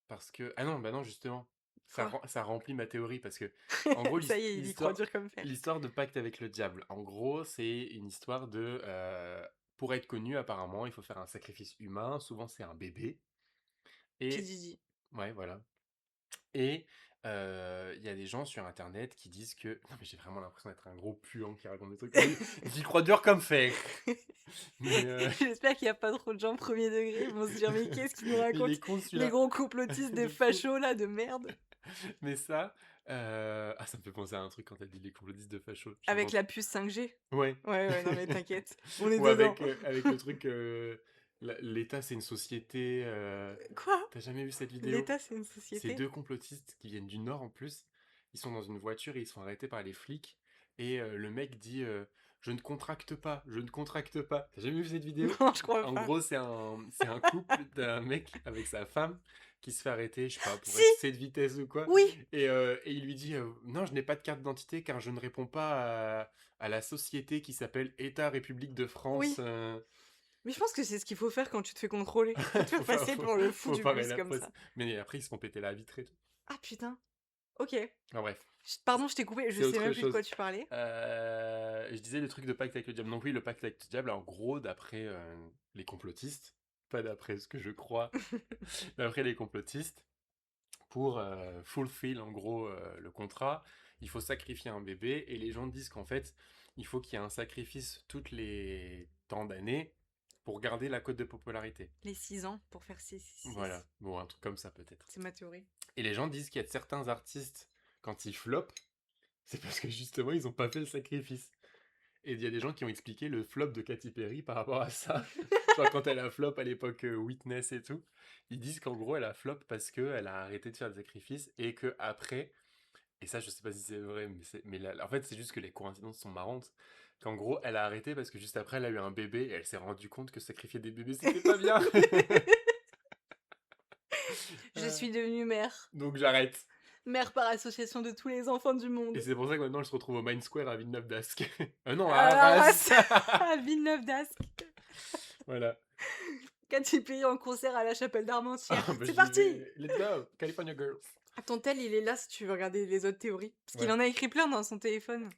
parce que... Ah non, bah non, justement. Quoi? Ça remplit ma théorie, parce que, en gros, Ça y est, il y croit dur comme fer. l'histoire de pacte avec le diable, en gros, c'est une histoire de... pour être connu, apparemment, il faut faire un sacrifice humain, souvent c'est un bébé, P. et... Diddy. Ouais, voilà. Et Il y a des gens sur internet qui disent que non mais j'ai vraiment l'impression d'être un gros puant qui raconte des trucs. Oui, j'y crois dur comme fer. Mais J'espère qu'il y a pas trop de gens premier degré, ils vont se dire: «Mais qu'est-ce qu'il nous il raconte? est con Les celui-là, gros complotistes de de fou. fachos là, de merde!» Mais ça, ah ça me fait penser à un truc quand elle dit les complotistes de fachos, Avec j'invente. la puce 5G. Ouais. Ouais, ouais, non mais t'inquiète, on est Ou dedans. avec le truc, l'État c'est une société, Quoi? tu jamais vu cette vidéo? L'État, c'est une C'est société? 2 complotistes qui viennent du Nord en plus. Ils sont dans une voiture et ils sont arrêtés par les flics et le mec dit, «Je ne contracte pas, je ne contracte pas». Tu jamais vu cette vidéo? Non, je crois En pas. gros, c'est un couple d'un mec avec sa femme qui se fait arrêter, je sais pas, pour Si! excès de vitesse ou quoi Oui! et il lui dit, «Non, je n'ai pas de carte d'identité car je ne réponds pas à la société qui s'appelle État République de France, Oui! Mais je pense que c'est ce qu'il faut faire quand tu te fais contrôler. Faut te faire faut pas passer faut pour le fou faut du parer bus la comme poste». ça. Mais après ils se font péter la vitre et tout. Ah putain, OK. Enfin bref. Pardon, je t'ai coupé, je C'est sais autre même plus de quoi chose. tu parlais. Je disais le truc de pacte avec le diable. Donc oui, le pacte avec le diable, en gros, d'après les complotistes, pas d'après ce que je crois, d'après les complotistes, pour fulfill en gros le contrat, il faut sacrifier un bébé et les gens disent qu'en fait, il faut qu'il y ait un sacrifice toutes les temps d'années pour garder la cote de popularité. Les 6 ans pour faire 6 Voilà, 6. bon, un truc comme ça peut-être. C'est ma théorie. Et les gens disent qu'il y a certains artistes, quand ils flopent, c'est parce que justement, ils n'ont pas fait le sacrifice. Et il y a des gens qui ont expliqué le flop de Katy Perry par rapport à ça. Genre quand elle a flop à l'époque Witness et tout, ils disent qu'en gros elle a flop parce qu'elle a arrêté de faire des sacrifices et que après, et ça je sais pas si c'est vrai, en fait c'est juste que les coïncidences sont marrantes, qu'en gros elle a arrêté parce que juste après elle a eu un bébé et elle s'est rendue compte que sacrifier des bébés c'était pas bien. Je Euh, suis devenue mère. Donc j'arrête. Mère par association de tous les enfants du Et monde. c'est pour ça que maintenant elle se retrouve au Mind Square à Villeneuve-d'Ascq. Non, à À Arras. Arras, à Villeneuve d'Ascq. Voilà. Katy Perry en concert à la Chapelle d'Armentières. Ah bah C'est j'y parti! vais. Let's go, California Girls. Ton tel, il est là si tu veux regarder les autres théories. Parce qu'il Ouais. en a écrit plein dans son téléphone.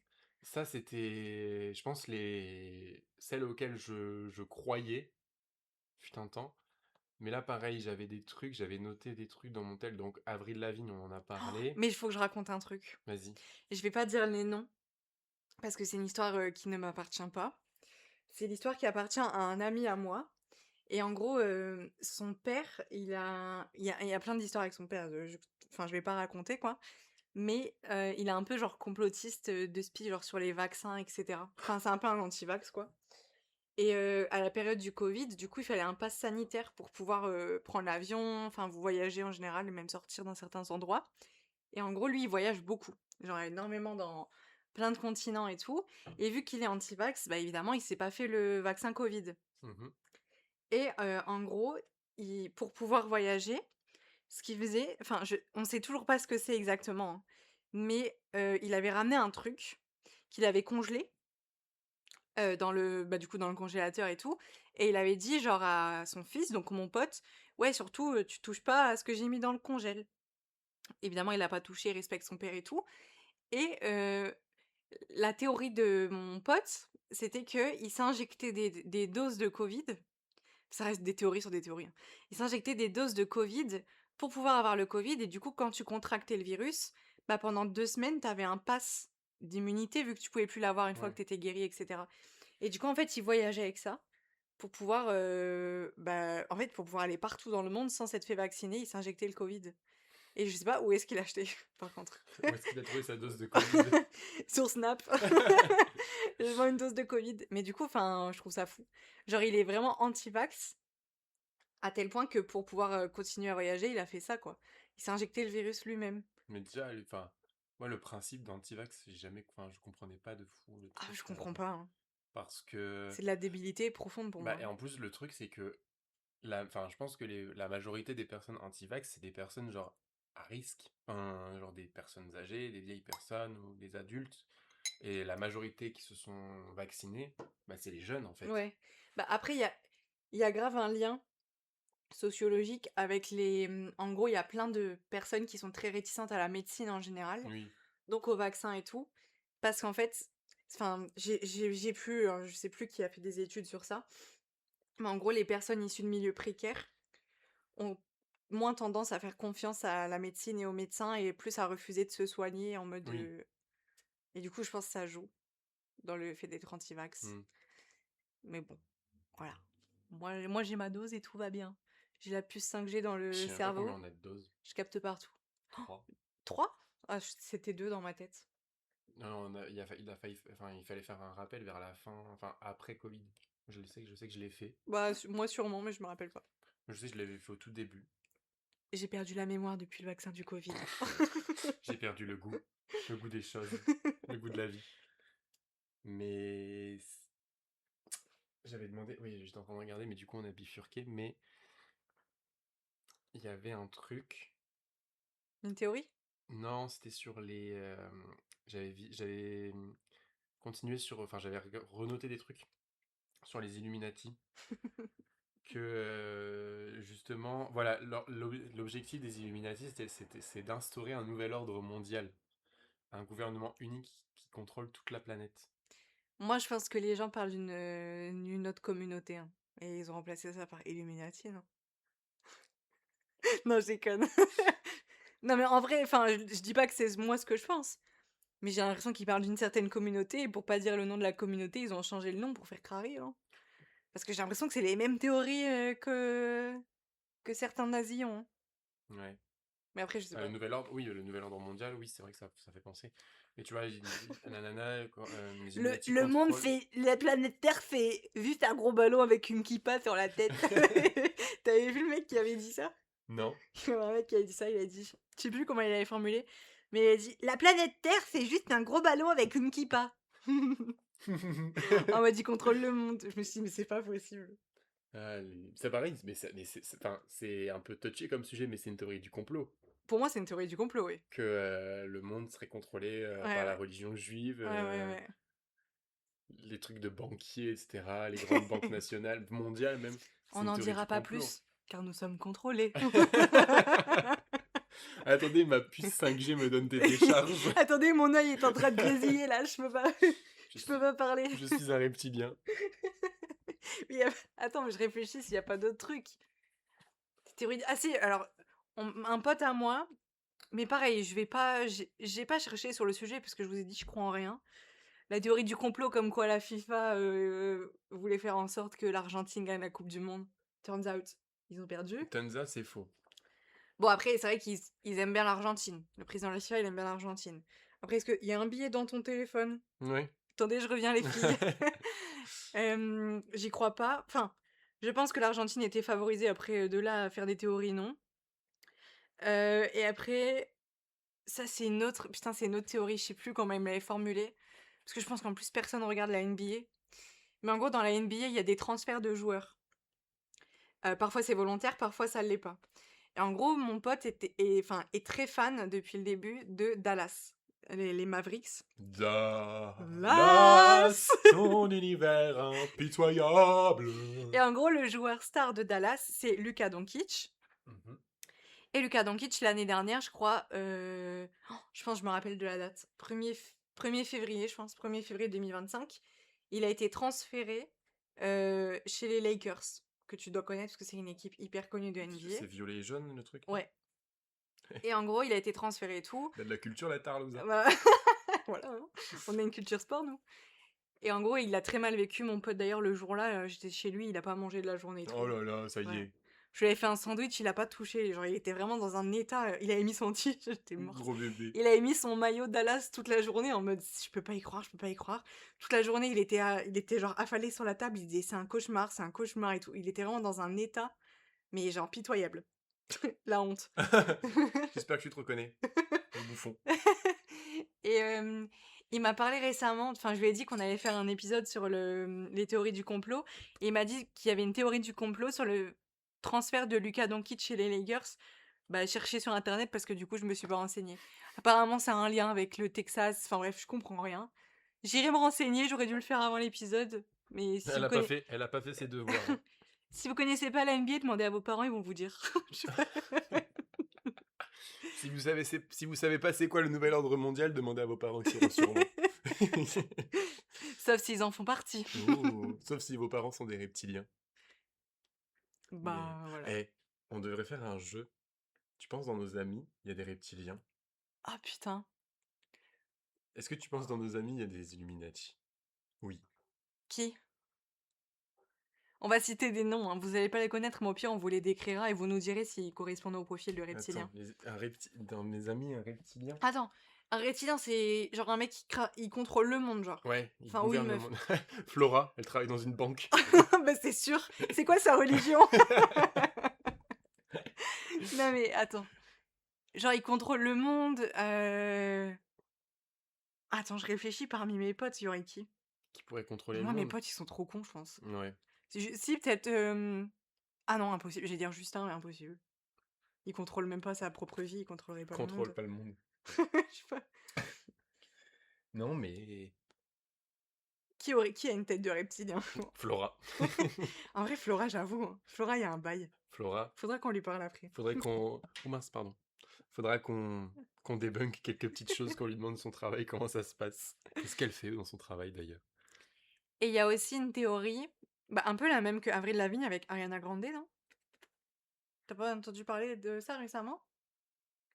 Ça, c'était, je pense, celles auxquelles je croyais, fut un temps. Mais là, pareil, j'avais noté des trucs dans mon tel. Donc, Avril Lavigne, on en a parlé. Mais il faut que je raconte un truc. Vas-y. Et je vais pas dire les noms, parce que c'est une histoire qui ne m'appartient pas. C'est l'histoire qui appartient à un ami à moi. Et en gros, son père, il y a plein d'histoires avec son père. Enfin, je vais pas raconter quoi. Mais il est un peu genre complotiste de spi, genre sur les vaccins, etc. Enfin, c'est un peu un anti-vax quoi. Et à la période du Covid, du coup, il fallait un pass sanitaire pour pouvoir prendre l'avion, enfin, vous voyager en général et même sortir dans certains endroits. Et en gros, lui, il voyage beaucoup, genre énormément dans plein de continents et tout. Et vu qu'il est anti-vax, bah évidemment, il s'est pas fait le vaccin Covid. Mhm. Et en gros, pour pouvoir voyager, ce qu'il faisait, enfin, on sait toujours pas ce que c'est exactement, hein, mais il avait ramené un truc qu'il avait congelé du coup, dans le congélateur et tout, et il avait dit genre à son fils, donc mon pote: «Ouais, surtout, tu touches pas à ce que j'ai mis dans le congèle». Évidemment, il a pas touché, il respecte son père et tout, et la théorie de mon pote, c'était qu'il s'injectait des doses de Covid. Ça reste des théories sur des théories, hein. Il s'injectait des doses de Covid pour pouvoir avoir le Covid, et du coup, quand tu contractais le virus, bah, pendant 2 semaines, tu avais un pass d'immunité vu que tu pouvais plus l'avoir une fois Ouais. que tu étais guéri et cetera. Et du coup, en fait, il voyageait avec ça pour pouvoir, en fait, pour pouvoir aller partout dans le monde sans s'être fait vacciner, il s'injectait le Covid. Et je sais pas où est-ce qu'il a acheté, par contre. Où est-ce qu'il a trouvé sa dose de Covid? Sur Snap. Je vends une dose de Covid. Mais du coup, enfin, je trouve ça fou. Genre, il est vraiment anti-vax, à tel point que pour pouvoir continuer à voyager, il a fait ça, quoi. Il s'est injecté le virus lui-même. Mais déjà, enfin, moi, le principe d'antivax, enfin, je comprenais pas de fou le Ah, truc. je comprends pas, hein. Parce que, C'est de la débilité profonde pour bah, moi, et hein. en plus, le truc, c'est que enfin, je pense que la majorité des personnes anti-vax, c'est des personnes genre à risque. Enfin, genre des personnes âgées, des vieilles personnes ou des adultes. Et la majorité qui se sont vaccinés, bah, c'est les jeunes en fait. Ouais. Bah après, il y a grave un lien sociologique avec en gros, il y a plein de personnes qui sont très réticentes à la médecine en général, Oui. donc au vaccin et tout, parce qu'en fait, enfin, j'ai plus, je sais plus qui a fait des études sur ça, mais en gros, les personnes issues de milieux précaires ont moins tendance à faire confiance à la médecine et aux médecins et plus à refuser de se soigner en mode, Oui. et du coup, je pense que ça joue dans le fait d'être anti-vax. Mmh. Mais bon, voilà. Moi, j'ai ma dose et tout va bien. J'ai la puce 5G dans Je le sais même pas combien cerveau, on a de doses. je capte partout. 3. 3? Ah, c'était 2 dans ma tête. Non, il a failli, enfin, il fallait faire un rappel vers la fin, enfin, après Covid. Je sais que je l'ai fait. Bah, moi sûrement, mais je me rappelle pas. Je sais que je l'avais fait au tout début. J'ai perdu la mémoire depuis le vaccin du Covid. J'ai perdu le goût des choses, le goût de la vie. Mais j'avais demandé, oui, j'étais en train de regarder, mais du coup on a bifurqué, mais il y avait un truc. Une théorie? Non, c'était sur les. J'avais continué sur. Enfin, j'avais renoté des trucs sur les Illuminati. Que justement, voilà, l'objectif des Illuminati, c'est d'instaurer un nouvel ordre mondial. Un gouvernement unique qui contrôle toute la planète. Moi, je pense que les gens parlent d'une autre communauté, hein. Et ils ont remplacé ça par Illuminati, non? Non, je déconne. Non, mais en vrai, enfin, je dis pas que c'est moi ce que je pense, mais j'ai l'impression qu'ils parlent d'une certaine communauté et pour pas dire le nom de la communauté, ils ont changé le nom pour faire crari, hein. Parce que j'ai l'impression que c'est les mêmes théories que certains nazis ont, hein. Ouais. Mais après, je sais Le pas. nouvel ordre, oui, le nouvel ordre mondial, oui, c'est vrai que ça fait penser. Mais tu vois, nanana, les Illuminati Le monde contrôlent. fait. La planète Terre fait juste un gros ballon avec une kippa sur la tête. T'avais vu le mec qui avait dit ça? Non. Il y a un mec qui a dit ça, il a dit. Je sais plus comment il avait formulé, mais il a dit la planète Terre, c'est juste un gros ballon avec une kippa. On m'a dit contrôle le monde. Je me suis dit, mais c'est pas possible. C'est pareil, mais enfin, c'est un peu touché comme sujet, mais c'est une théorie du complot. Pour moi, c'est une théorie du complot, oui. Que le monde serait contrôlé Ouais, par la ouais. religion juive, Ouais, ouais, ouais. les trucs de banquiers, etc., les grandes banques nationales, mondiales même, On c'est une n'en théorie du dira pas complot. plus, car nous sommes contrôlés. Attendez, ma puce 5G me donne des décharges. Attendez, mon œil est en train de grésiller là, je peux pas, Je je peux suis, pas parler. je suis un reptilien. Mais attends, mais je réfléchis s'il y a pas d'autres trucs. Théorie. Ah si, alors, un pote à moi, mais pareil, je vais pas, j'ai pas cherché sur le sujet parce que je vous ai dit, je crois en rien. La théorie du complot, comme quoi la FIFA voulait faire en sorte que l'Argentine gagne la Coupe du Monde. Turns out, ils ont perdu. Tanza, c'est faux. Bon, après, c'est vrai qu'ils aiment bien l'Argentine. Le président de la FIFA, il aime bien l'Argentine. Après, est-ce qu'il y a un billet dans ton téléphone? Oui. Attendez, je reviens, les filles. J'y crois pas. Enfin, je pense que l'Argentine était favorisée. Après, de là à faire des théories, non. Et après, ça, c'est une autre. Putain, c'est une autre théorie. Je sais plus comment il me l'avait formulée. Parce que je pense qu'en plus, personne regarde la NBA. Mais en gros, dans la NBA, il y a des transferts de joueurs. Parfois, c'est volontaire, parfois, ça l'est pas. Et en gros, mon pote est très fan depuis le début de Dallas, les Mavericks. Dallas, ton univers impitoyable. Et en gros, le joueur star de Dallas, c'est Luka Doncic. Mhm. Et Luka Doncic, l'année dernière, je crois, je pense, je me rappelle de la date, 1er février, je pense, 1er février 2025, il a été transféré chez les Lakers, que tu dois connaître parce que c'est une équipe hyper connue de NBA. C'est violet et jaune, le truc? Ouais. Et en gros, il a été transféré et tout. Il a de la culture, la Tarlousa. Bah, voilà, hein. On a une culture sport, nous. Et en gros, il a très mal vécu, mon pote. D'ailleurs, le jour-là, j'étais chez lui, il a pas mangé de la journée et tout. Oh là là, ça y Ouais. est. Je lui avais fait un sandwich, il a pas touché. Genre, il était vraiment dans un état. Il avait mis son t-shirt, j'étais morte. Gros bébé. Il avait mis son maillot Dallas toute la journée en mode je peux pas y croire, je peux pas y croire. Toute la journée, il était genre affalé sur la table, il disait c'est un cauchemar et tout. Il était vraiment dans un état, mais genre pitoyable. La honte. J'espère que tu te reconnais. Le bouffon. Et il m'a parlé récemment, enfin je lui ai dit qu'on allait faire un épisode sur les théories du complot, et il m'a dit qu'il y avait une théorie du complot sur le transfert de Luka Doncic chez les Lakers. Bah chercher sur internet parce que du coup je me suis pas renseignée. Apparemment c'est un lien avec le Texas, enfin bref je comprends rien. J'irai me renseigner, j'aurais dû le faire avant l'épisode, mais si vous connaissez... Elle a pas fait ses devoirs. Hein. Si vous connaissez pas la NBA, demandez à vos parents, ils vont vous dire. Je sais pas. Si vous savez pas c'est quoi le nouvel ordre mondial, demandez à vos parents qui iront sûrement. Sauf s'ils en font partie. Oh, sauf si vos parents sont des reptiliens. Bah voilà. On devrait faire un jeu Tu penses dans nos amis, il y a des reptiliens? Ah putain. Est-ce que tu penses dans nos amis, il y a des Illuminati? Oui. Qui? On va citer des noms, hein, vous allez pas les connaître, mais au pire, on vous les décrira et vous nous direz s'ils correspondent au profil de reptilien. Attends, dans mes amis, un reptilien? Attends, un reptilien, c'est genre un mec il contrôle le monde, genre. Ouais, il Enfin, ou une gouverne le meuf. monde. Flora, elle travaille dans une banque. Bah, c'est sûr. C'est quoi sa religion? Non, mais attends. Genre, il contrôle le monde. Attends, je réfléchis parmi mes potes, il y aurait qui? Qui pourrait contrôler le Moi, mes monde? potes, ils sont trop cons, je pense. Ouais. Si, peut-être. Ah non, impossible. J'allais dire Justin, mais impossible. Il contrôle même pas sa propre vie, il contrôlerait pas le Contrôle monde. pas le monde. Je sais pas. Non, mais... Qui a une tête de reptilien? Flora. En vrai, Flora, j'avoue, hein. Flora, il y a un bail. Flora. Faudra qu'on lui parle après. Faudrait qu'on... Oh mince, pardon. Faudra qu'on débunk quelques petites choses, qu'on lui demande son travail, comment ça se passe. Qu'est-ce qu'elle fait dans son travail, d'ailleurs? Et il y a aussi une théorie, bah, un peu la même que Avril Lavigne avec Ariana Grande, non? T'as pas entendu parler de ça récemment?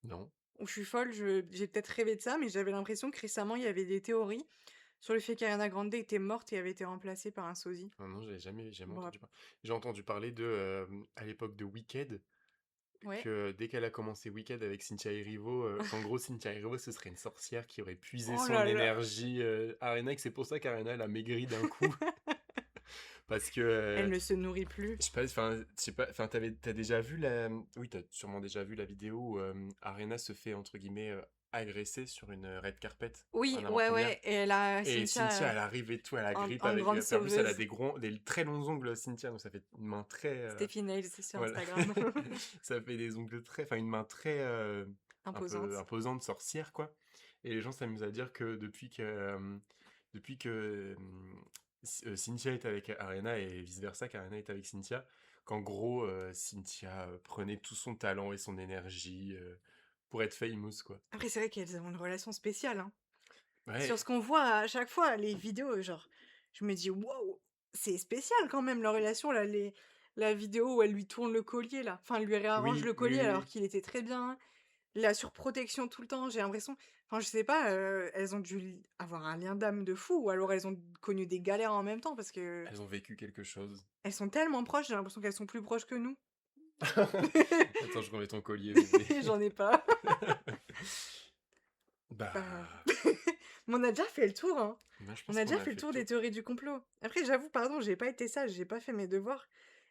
Non. Ou je suis folle, j'ai peut-être rêvé de ça, mais j'avais l'impression que récemment, il y avait des théories sur le fait qu'Ariana Grande était morte et avait été remplacée par un sosie. Non, non, j'avais jamais Bon, entendu parler. J'ai entendu parler de... à l'époque de Wicked, ouais. que dès qu'elle a commencé Wicked avec Cynthia Erivo, qu'en gros Cynthia Erivo ce serait une sorcière qui aurait puisé Oh son là là. énergie Arena, et que c'est pour ça qu'Arena elle a maigri d'un coup. Parce que Elle ne se nourrit plus. je sais pas, enfin t'as déjà vu oui, t'as sûrement déjà vu la vidéo où Arena se fait entre guillemets agresser sur une red carpet Oui, en ouais, avant-première. ouais. Et elle a Et Cynthia, Cynthia elle arrive et tout, elle a grippe en avec. grande Puis en plus, elle a sauveuse. des très longs ongles, Cynthia, donc ça fait une main très. Steffi Nails sur Voilà. Instagram. Ça fait des ongles très. Enfin, une main très. Un peu Imposante. imposante, sorcière, quoi. Et les gens s'amusent à dire que depuis que Cynthia est avec Arena et vice-versa, qu'Arena est avec Cynthia, qu'en gros, Cynthia prenait tout son talent et son énergie pour être famous, quoi. Après, c'est vrai qu'elles ont une relation spéciale, hein. Ouais, Sur ce qu'on voit à chaque fois, les vidéos, genre, je me dis, waouh, c'est spécial quand même leur relation, là, la vidéo où elle lui tourne le collier, là. Enfin, elle lui réarrange oui, le oui, collier oui, alors oui. qu'il était très bien. La surprotection tout le temps, j'ai l'impression. Enfin, je sais pas, elles ont dû avoir un lien d'âme de fou, ou alors elles ont connu des galères en même temps, parce que Elles ont vécu quelque chose. elles sont tellement proches, j'ai l'impression qu'elles sont plus proches que nous. Attends, je remets ton collier, bébé. J'en ai pas. Bah, Bah, mais on a déjà fait le tour, hein. moi, je On pense a qu'on déjà a fait le fait le tour des tour. théories du complot. Après, j'avoue, pardon, j'ai pas été sage, j'ai pas fait mes devoirs.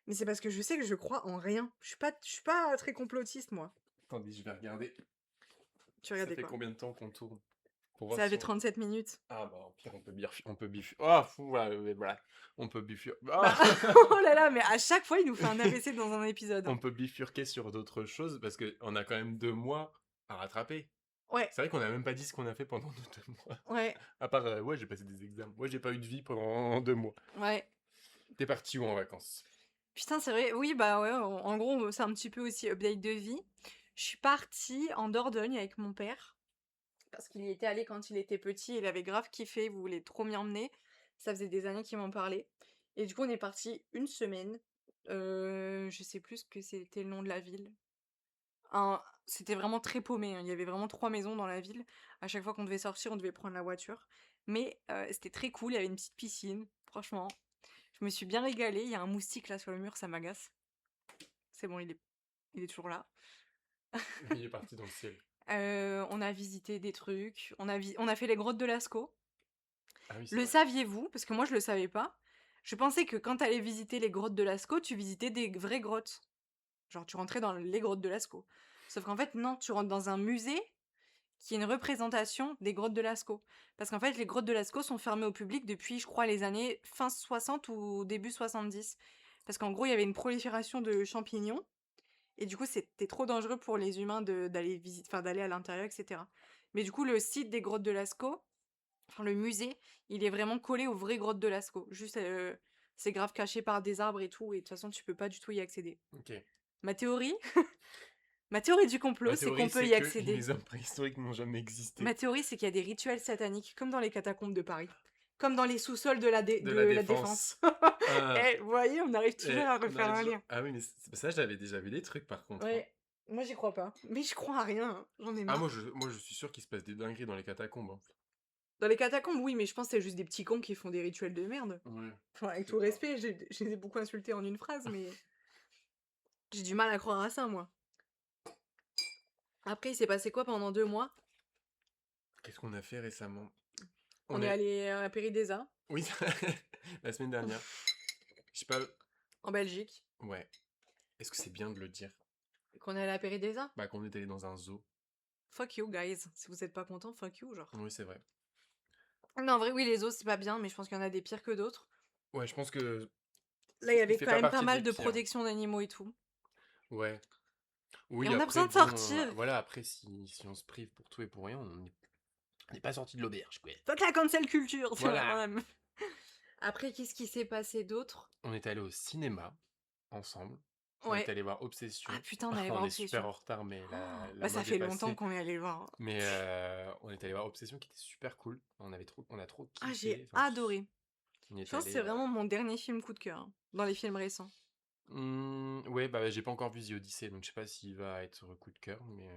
Mais c'est parce que je sais que je crois en rien. Je suis pas très complotiste, moi. Attendez, je vais regarder. Tu Ça regardais fait quoi? combien de temps qu'on tourne? Pour voir Ça si avait on... 37 minutes. Ah bah, au pire, on peut bifurquer. Ah, fou, voilà, voilà. On peut bifurquer. Bah, oh là là, mais à chaque fois, il nous fait un AVC dans un épisode, On hein. peut bifurquer sur d'autres choses parce qu'on a quand même 2 mois à rattraper. Ouais, C'est vrai qu'on a même pas dit ce qu'on a fait pendant nos 2 mois. ouais, À part, ouais, j'ai passé des examens. Moi, j'ai pas eu de vie pendant 2 mois. ouais. T'es parti où en vacances? Putain, c'est vrai. Oui, bah ouais, en gros, c'est un petit peu aussi update de vie. Je suis partie en Dordogne avec mon père. Parce qu'il y était allé quand il était petit, il avait grave kiffé, il voulait trop m'y emmener. Ça faisait des années qu'il m'en parlait. Et du coup, on est parti une semaine. Je sais plus ce que c'était le nom de la ville. C'était vraiment très paumé, hein. Il y avait vraiment 3 maisons dans la ville. À chaque fois qu'on devait sortir, on devait prendre la voiture. Mais c'était très cool, il y avait une petite piscine. Franchement, je me suis bien régalée. Il y a un moustique là sur le mur, ça m'agace. C'est bon, il est toujours là. Il est parti dans le ciel. On a visité des trucs. On a fait les grottes de Lascaux. Ah oui, c'est Le vrai. saviez-vous? Parce que moi, je le savais pas. Je pensais que quand t'allais visiter les grottes de Lascaux, tu visitais des vraies grottes. Genre, tu rentrais dans les grottes de Lascaux. Sauf qu'en fait, non, tu rentres dans un musée qui est une représentation des grottes de Lascaux. Parce qu'en fait, les grottes de Lascaux sont fermées au public depuis, je crois, les années fin 60 ou début 70. Parce qu'en gros, il y avait une prolifération de champignons. Et du coup, c'était trop dangereux pour les humains d'aller visiter, enfin, d'aller à l'intérieur, etc. Mais du coup, le site des grottes de Lascaux, enfin, le musée, il est vraiment collé aux vraies grottes de Lascaux. Juste, c'est grave caché par des arbres et tout, et de toute façon, tu peux pas du tout y accéder. Ok. Ma théorie, ma théorie du complot, Ma c'est théorie, qu'on peut c'est y que accéder. les hommes préhistoriques n'ont jamais existé. Ma théorie, c'est qu'il y a des rituels sataniques, comme dans les catacombes de Paris. Comme dans les sous-sols de De de la la Défense. défense. Ah, Eh, vous voyez, on arrive toujours à on refaire arrive un toujours... lien. Ah oui, mais ça, j'avais déjà vu des trucs par contre, hein. Ouais. Moi, j'y crois pas. Mais je crois à rien, hein, j'en ai Ah marre. moi je suis sûr qu'il se passe des dingueries dans les catacombes, hein. Dans les catacombes, oui, mais je pense que c'est juste des petits cons qui font des rituels de merde. Ouais, Enfin, je avec sais tout pas. respect, je les ai beaucoup insultés en une phrase, mais j'ai du mal à croire à ça, moi. Après, il s'est passé quoi pendant 2 mois? Qu'est-ce qu'on a fait récemment? On On est est allé à Péridesa, oui, la semaine dernière. Je sais pas en Belgique. ouais. Est-ce que c'est bien de le dire? Qu'on est allé à Péridesa. Bah, qu'on est allé dans un zoo. Fuck you, guys. Si vous êtes pas content, fuck you, genre. Oui, c'est vrai. Non, en vrai, oui, les zoos, c'est pas bien, mais je pense qu'il y en a des pires que d'autres. Ouais, je pense que Là, il y il avait fait quand pas même pas partie des mal de pires. protection d'animaux et tout. Ouais. Et Oui, on a après besoin de bon, sortir. voilà, après si on se prive pour tout et pour rien, on n'est pas sorti de l'auberge, quoi. Fuck la cancel culture. Voilà! Voilà. Après, qu'est-ce qui s'est passé d'autre? On est allé au cinéma ensemble. On est Ouais. allé voir Ah Obsession. putain, on allait On voir est super Obsession. en retard, mais Oh, la bah ça mode est fait longtemps passée. qu'on est allé le voir, hein. Mais on est allé voir Obsession qui était super cool. On a trop Ah, j'ai kiffé. Enfin, adoré. on y Je est pense que allé. c'est vraiment mon dernier film coup de cœur, hein, dans les films récents. Ouais, bah j'ai pas encore vu The Odyssey, donc je sais pas s'il va être coup de cœur, mais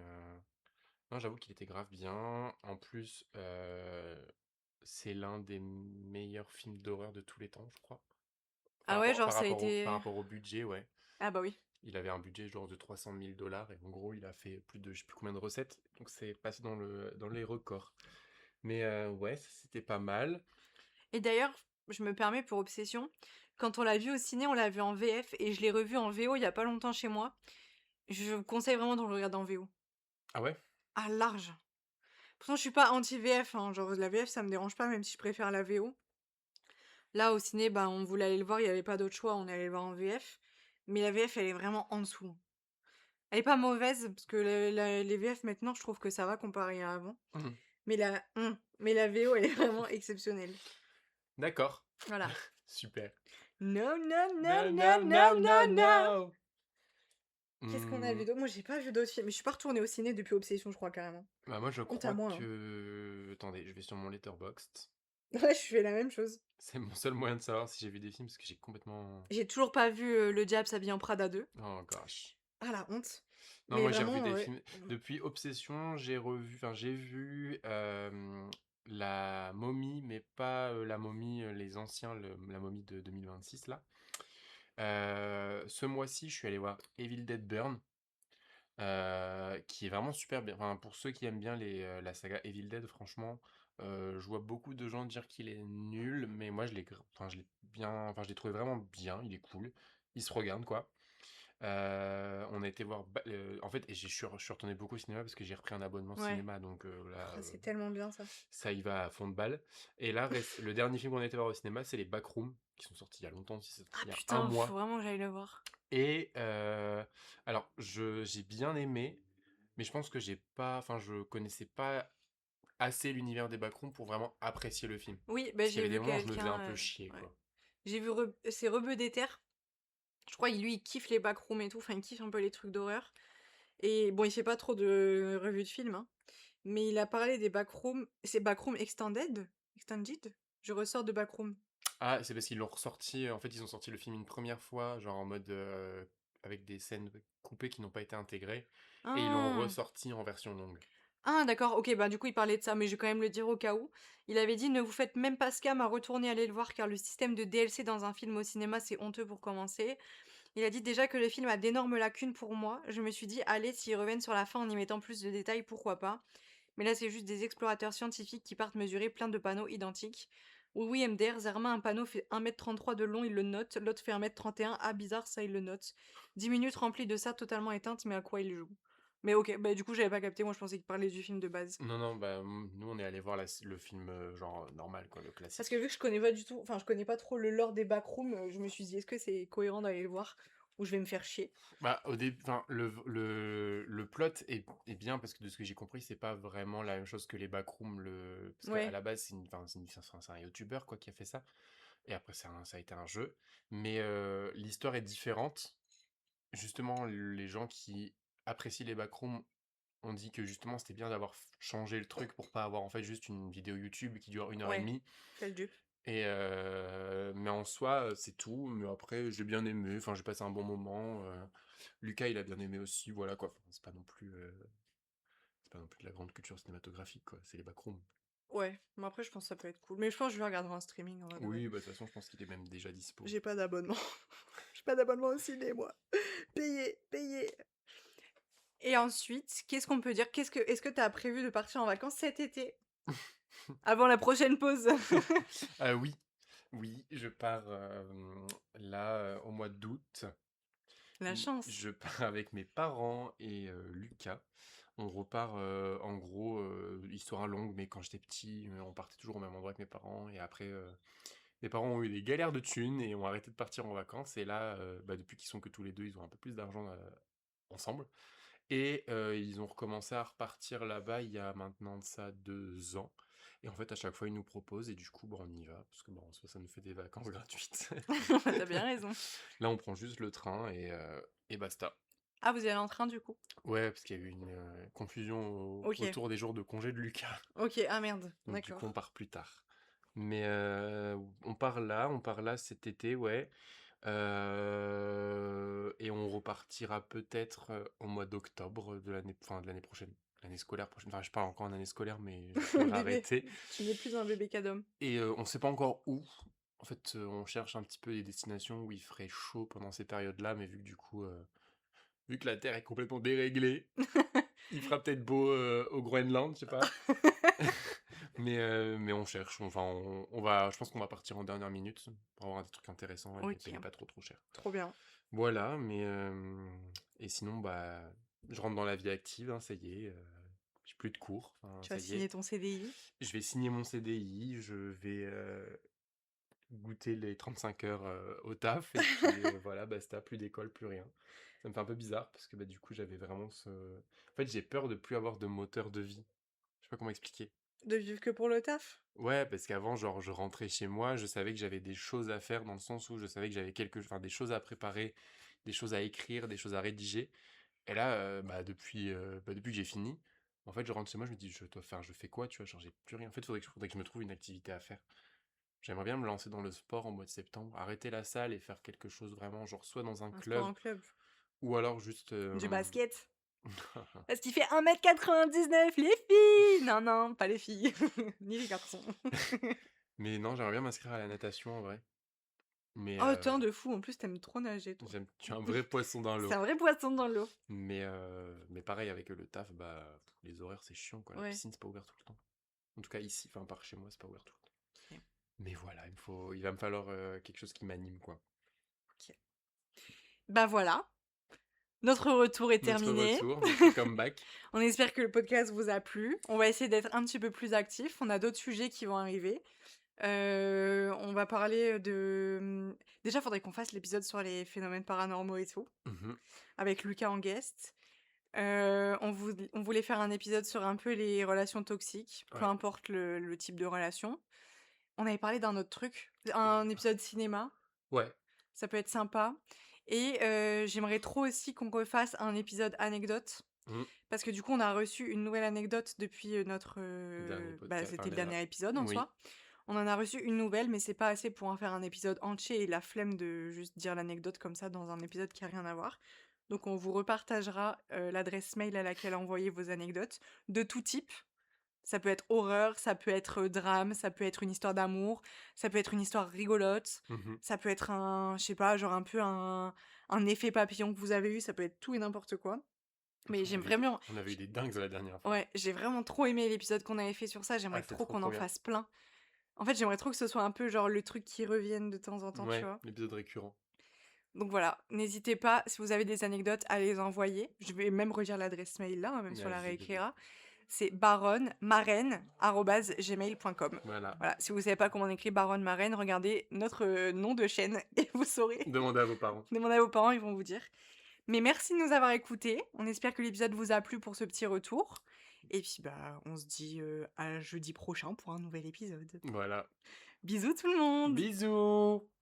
non, j'avoue qu'il était grave bien. En plus, c'est l'un des meilleurs films d'horreur de tous les temps, je crois. Ah ouais, genre Par ça a par été... rapport au budget, ouais. Ah bah oui. Il avait un budget genre de 300 000 dollars et en gros, il a fait plus de je sais plus combien de recettes. Donc c'est passé dans les records. Mais ouais, ça, c'était pas mal. Et d'ailleurs, je me permets pour Obsession, quand on l'a vu au ciné, on l'a vu en VF et je l'ai revu en VO il y a pas longtemps chez moi. Je vous conseille vraiment de le regarder en VO. Ah ouais? Ah large. Pourtant, je suis pas anti-VF, hein, genre la VF ça me dérange pas, même si je préfère la VO. Là, au ciné, bah, on voulait aller le voir, il y avait pas d'autre choix, on est allé le voir en VF. Mais la VF, elle est vraiment en dessous. Elle est pas mauvaise, parce que les VF maintenant, je trouve que ça va comparé à avant. Mhm. Mais la VO, elle est vraiment exceptionnelle. D'accord. Voilà. Super. Non, non, non, No, non, no, non, no, no, non, non. no! Qu'est-ce qu'on a vu Hmm, d'autre? Moi, j'ai pas vu d'autres films. Mais je suis pas retournée au ciné depuis Obsession, je crois, carrément. bah moi, je Honte à crois moi, hein. que... Attendez, je vais sur mon Letterboxd. Ouais, je fais la même chose. C'est mon seul moyen de savoir si j'ai vu des films parce que j'ai complètement... J'ai toujours pas vu Le Diable s'habille en Prada 2. Oh gosh. Ah, la honte. Non, Mais moi j'ai revu vraiment, des ouais. films. Depuis Obsession, j'ai vu La Momie, mais pas la momie, les anciens, la momie de 2026 là. Ce mois-ci, je suis allé voir Evil Dead Burn, qui est vraiment super bien. Enfin, pour ceux qui aiment bien la saga Evil Dead, franchement, je vois beaucoup de gens dire qu'il est nul, mais moi je l'ai bien, enfin je l'ai trouvé vraiment bien. Il est cool, il se regarde quoi. On a été voir en fait et je suis retourné beaucoup au cinéma parce que j'ai repris un abonnement Ouais. cinéma donc là, Ah, c'est tellement bien, ça. ça y va à fond de balle et là le dernier film qu'on a été voir au cinéma, c'est les Backrooms qui sont sortis il y a longtemps, si c'est sorti Ah il y a un putain, faut mois vraiment que j'aille le voir. et alors j'ai bien aimé, mais je pense que j'ai pas enfin je connaissais pas assez l'univers des Backrooms pour vraiment apprécier le film. Oui, bah Parce qu'il y j'ai avait des vu moments où je me faisais un quelqu'un. peu chier, Ouais. quoi. J'ai vu c'est Rebeu des Terres. Je crois lui, il kiffe les backrooms et tout. Enfin, il kiffe un peu les trucs d'horreur. Et bon, il fait pas trop de revues de films, hein. Mais il a parlé des backrooms. C'est backrooms extended? Extended? Je ressors de backroom. Ah, c'est parce qu'ils l'ont ressorti, en fait, ils ont sorti le film une première fois, genre en mode avec des scènes coupées qui n'ont pas été intégrées, et ils l'ont Ah! ressorti en version longue. Ah d'accord, OK, bah, du coup, il parlait de ça, mais je vais quand même le dire au cas où. Il avait dit: «Ne vous faites même pas scam à retourner aller le voir car le système de DLC dans un film au cinéma, c'est honteux pour commencer». Il a dit: «Déjà que le film a d'énormes lacunes pour moi, je me suis dit: "Allez, s'ils reviennent sur la fin en y mettant plus de détails, pourquoi pas?" Mais là, c'est juste des explorateurs scientifiques qui partent mesurer plein de panneaux identiques. Oui, oui, MDR, Zermain, un panneau fait 1,33 m de long, il le note. L'autre fait 1,31 m. Ah, bizarre, ça, il le note. 10 minutes remplies de ça, totalement éteintes, mais à quoi il joue? Mais ok, bah du coup, j'avais pas capté. Moi, je pensais qu'il parlait du film de base. Non, non, bah nous on est allé voir le film genre normal, quoi, le Parce que classique. vu que je connais pas du tout, enfin, je connais pas trop le lore des backrooms, je me suis dit, est-ce que c'est cohérent d'aller le voir ou je vais me faire chier? Bah au début, enfin le plot est bien parce que de ce que j'ai compris, c'est pas vraiment la même chose que les backrooms, parce qu'à Ouais, la base c'est un youtubeur quoi qui a fait ça, et après ça a été un jeu, mais l'histoire est différente. Justement, les gens qui apprécient les backrooms ont dit que justement c'était bien d'avoir changé le truc pour pas avoir en fait juste une vidéo YouTube qui dure une heure et ouais, demie. quel dupe. Mais en soi, c'est tout. Mais après, j'ai bien aimé. Enfin, j'ai passé un bon moment. Lucas, il a bien aimé aussi. Voilà quoi. Enfin, c'est pas non plus de la grande culture cinématographique quoi. C'est les backrooms. Ouais, mais après, je pense que ça peut être cool. Mais je pense que je vais regarder en streaming, en vrai de vrai. Oui, bah de toute façon, je pense qu'il est même déjà dispo. J'ai pas d'abonnement. J'ai pas d'abonnement au ciné, moi. Payé, payé. Et ensuite, qu'est-ce qu'on peut dire? Est-ce que t'as prévu de partir en vacances cet été? Avant la prochaine pause. Oui, oui, je pars là au mois d'août. La chance. Je pars avec mes parents et Lucas. On repart en gros, histoire longue, mais quand j'étais petit, on partait toujours au même endroit avec mes parents. Et après, mes parents ont eu des galères de thunes et ont arrêté de partir en vacances. Et là, depuis qu'ils sont que tous les deux, ils ont un peu plus d'argent ensemble. Et ils ont recommencé à repartir là-bas il y a maintenant de ça 2 ans. Et en fait, à chaque fois, ils nous proposent et du coup, on y va. Parce que en soi, ça nous fait des vacances gratuites. T'as bien raison. Là, on prend juste le train et basta. Ah, vous y allez en train, du coup? Ouais, parce qu'il y a eu une confusion Ok. autour des jours de congé de Lucas. Ok, ah merde, Donc du coup, on d'accord. part plus tard. Mais on part là cet été, ouais. Et on repartira peut-être au mois d'octobre de l'année prochaine. L'année scolaire prochaine. Enfin, je parle encore en année scolaire, mais je devrais Bébé, arrêter. tu n'es plus un bébé cadom. Et on sait pas encore où. En fait, on cherche un petit peu des destinations où il ferait chaud pendant ces périodes-là, mais vu que du coup, vu que la Terre est complètement déréglée, il fera peut-être beau au Groenland, je sais pas. Mais on cherche. Enfin, je pense qu'on va partir en dernière minute pour avoir des trucs intéressants et Ok, payer pas trop cher. trop bien. Voilà, et sinon, je rentre dans la vie active, hein, ça y est. J'ai plus de cours, enfin, Tu vas ça y est. signer ton CDI. Je vais signer mon CDI, je vais goûter les 35 heures au taf, et puis voilà, basta, plus d'école, plus rien. Ça me fait un peu bizarre, parce que du coup, j'avais vraiment ce... En fait, j'ai peur de plus avoir de moteur de vie. Je sais pas comment expliquer. De vivre que pour le taf. Ouais, parce qu'avant, genre, je rentrais chez moi, je savais que j'avais des choses à faire, dans le sens où je savais que j'avais enfin, des choses à préparer, des choses à écrire, des choses à rédiger. Et là, depuis que j'ai fini, en fait, je rentre chez moi, je me dis, je fais quoi, tu vois, genre, j'ai plus rien. En fait, faudrait que je me trouve une activité à faire. J'aimerais bien me lancer dans le sport en mois de septembre, arrêter la salle et faire quelque chose vraiment, genre, soit dans un Un sport club, en club. ou alors juste... Du basket. Parce qu'il fait 1,99 m, les filles! Non, non, pas les filles. Ni les garçons. Mais non, j'aimerais bien m'inscrire à la natation, en vrai. Mais Oh, tant de fou. En plus, t'aimes trop nager, toi. tu es un vrai poisson dans C'est l'eau. un vrai poisson dans l'eau. Mais pareil, avec le taf, les horaires, c'est chiant, quoi. La Ouais. piscine, c'est pas ouvert tout le temps. En tout cas, ici, enfin, par chez moi, c'est pas ouvert tout le temps. Ok. Mais voilà, il va me falloir quelque chose qui m'anime, quoi. Ok. Bah voilà. Notre retour est Notre terminé. retour, notre comeback. On espère que le podcast vous a plu. On va essayer d'être un petit peu plus actifs. On a d'autres sujets qui vont arriver. On va parler de... Déjà, il faudrait qu'on fasse l'épisode sur les phénomènes paranormaux et tout, Mhm. avec Lucas en guest. On voulait faire un épisode sur un peu les relations toxiques, peu Ouais. importe le type de relation. On avait parlé d'un autre truc, un épisode cinéma, Ouais. ça peut être sympa. Et j'aimerais trop aussi qu'on refasse un épisode anecdote. Mhm. Parce que du coup, on a reçu une nouvelle anecdote depuis notre... Dernier podcast. c'était le dernier épisode en Oui. soi. On en a reçu une nouvelle, mais c'est pas assez pour en faire un épisode entier et la flemme de juste dire l'anecdote comme ça dans un épisode qui a rien à voir. Donc on vous repartagera l'adresse mail à laquelle envoyer vos anecdotes de tout type. Ça peut être horreur, ça peut être drame, ça peut être une histoire d'amour, ça peut être une histoire rigolote, Mhm. ça peut être je sais pas, genre un peu un effet papillon que vous avez eu, ça peut être tout et n'importe quoi. Mais j'aime vraiment, On avait eu des dingues la dernière fois. ouais, j'ai vraiment trop aimé l'épisode qu'on avait fait sur ça, Ah, j'aimerais c'est trop trop qu'on trop en bien. fasse plein. En fait, j'aimerais trop que ce soit un peu genre le truc qui revienne de temps en temps, tu Ouais, vois. l'épisode récurrent. Donc voilà, n'hésitez pas, si vous avez des anecdotes, à les envoyer. Je vais même redire l'adresse mail là, hein, même si on la Vas-y, bébé. réécrira. C'est baronnemarraine@gmail.com. Voilà. Voilà, si vous savez pas comment on écrit Baronne Marraine, regardez notre nom de chaîne et vous saurez. Demandez à vos parents. Demandez à vos parents, ils vont vous dire. Mais merci de nous avoir écoutés. On espère que l'épisode vous a plu pour ce petit retour. Et puis on se dit à jeudi prochain pour un nouvel épisode. Voilà. Bisous tout le monde! Bisous!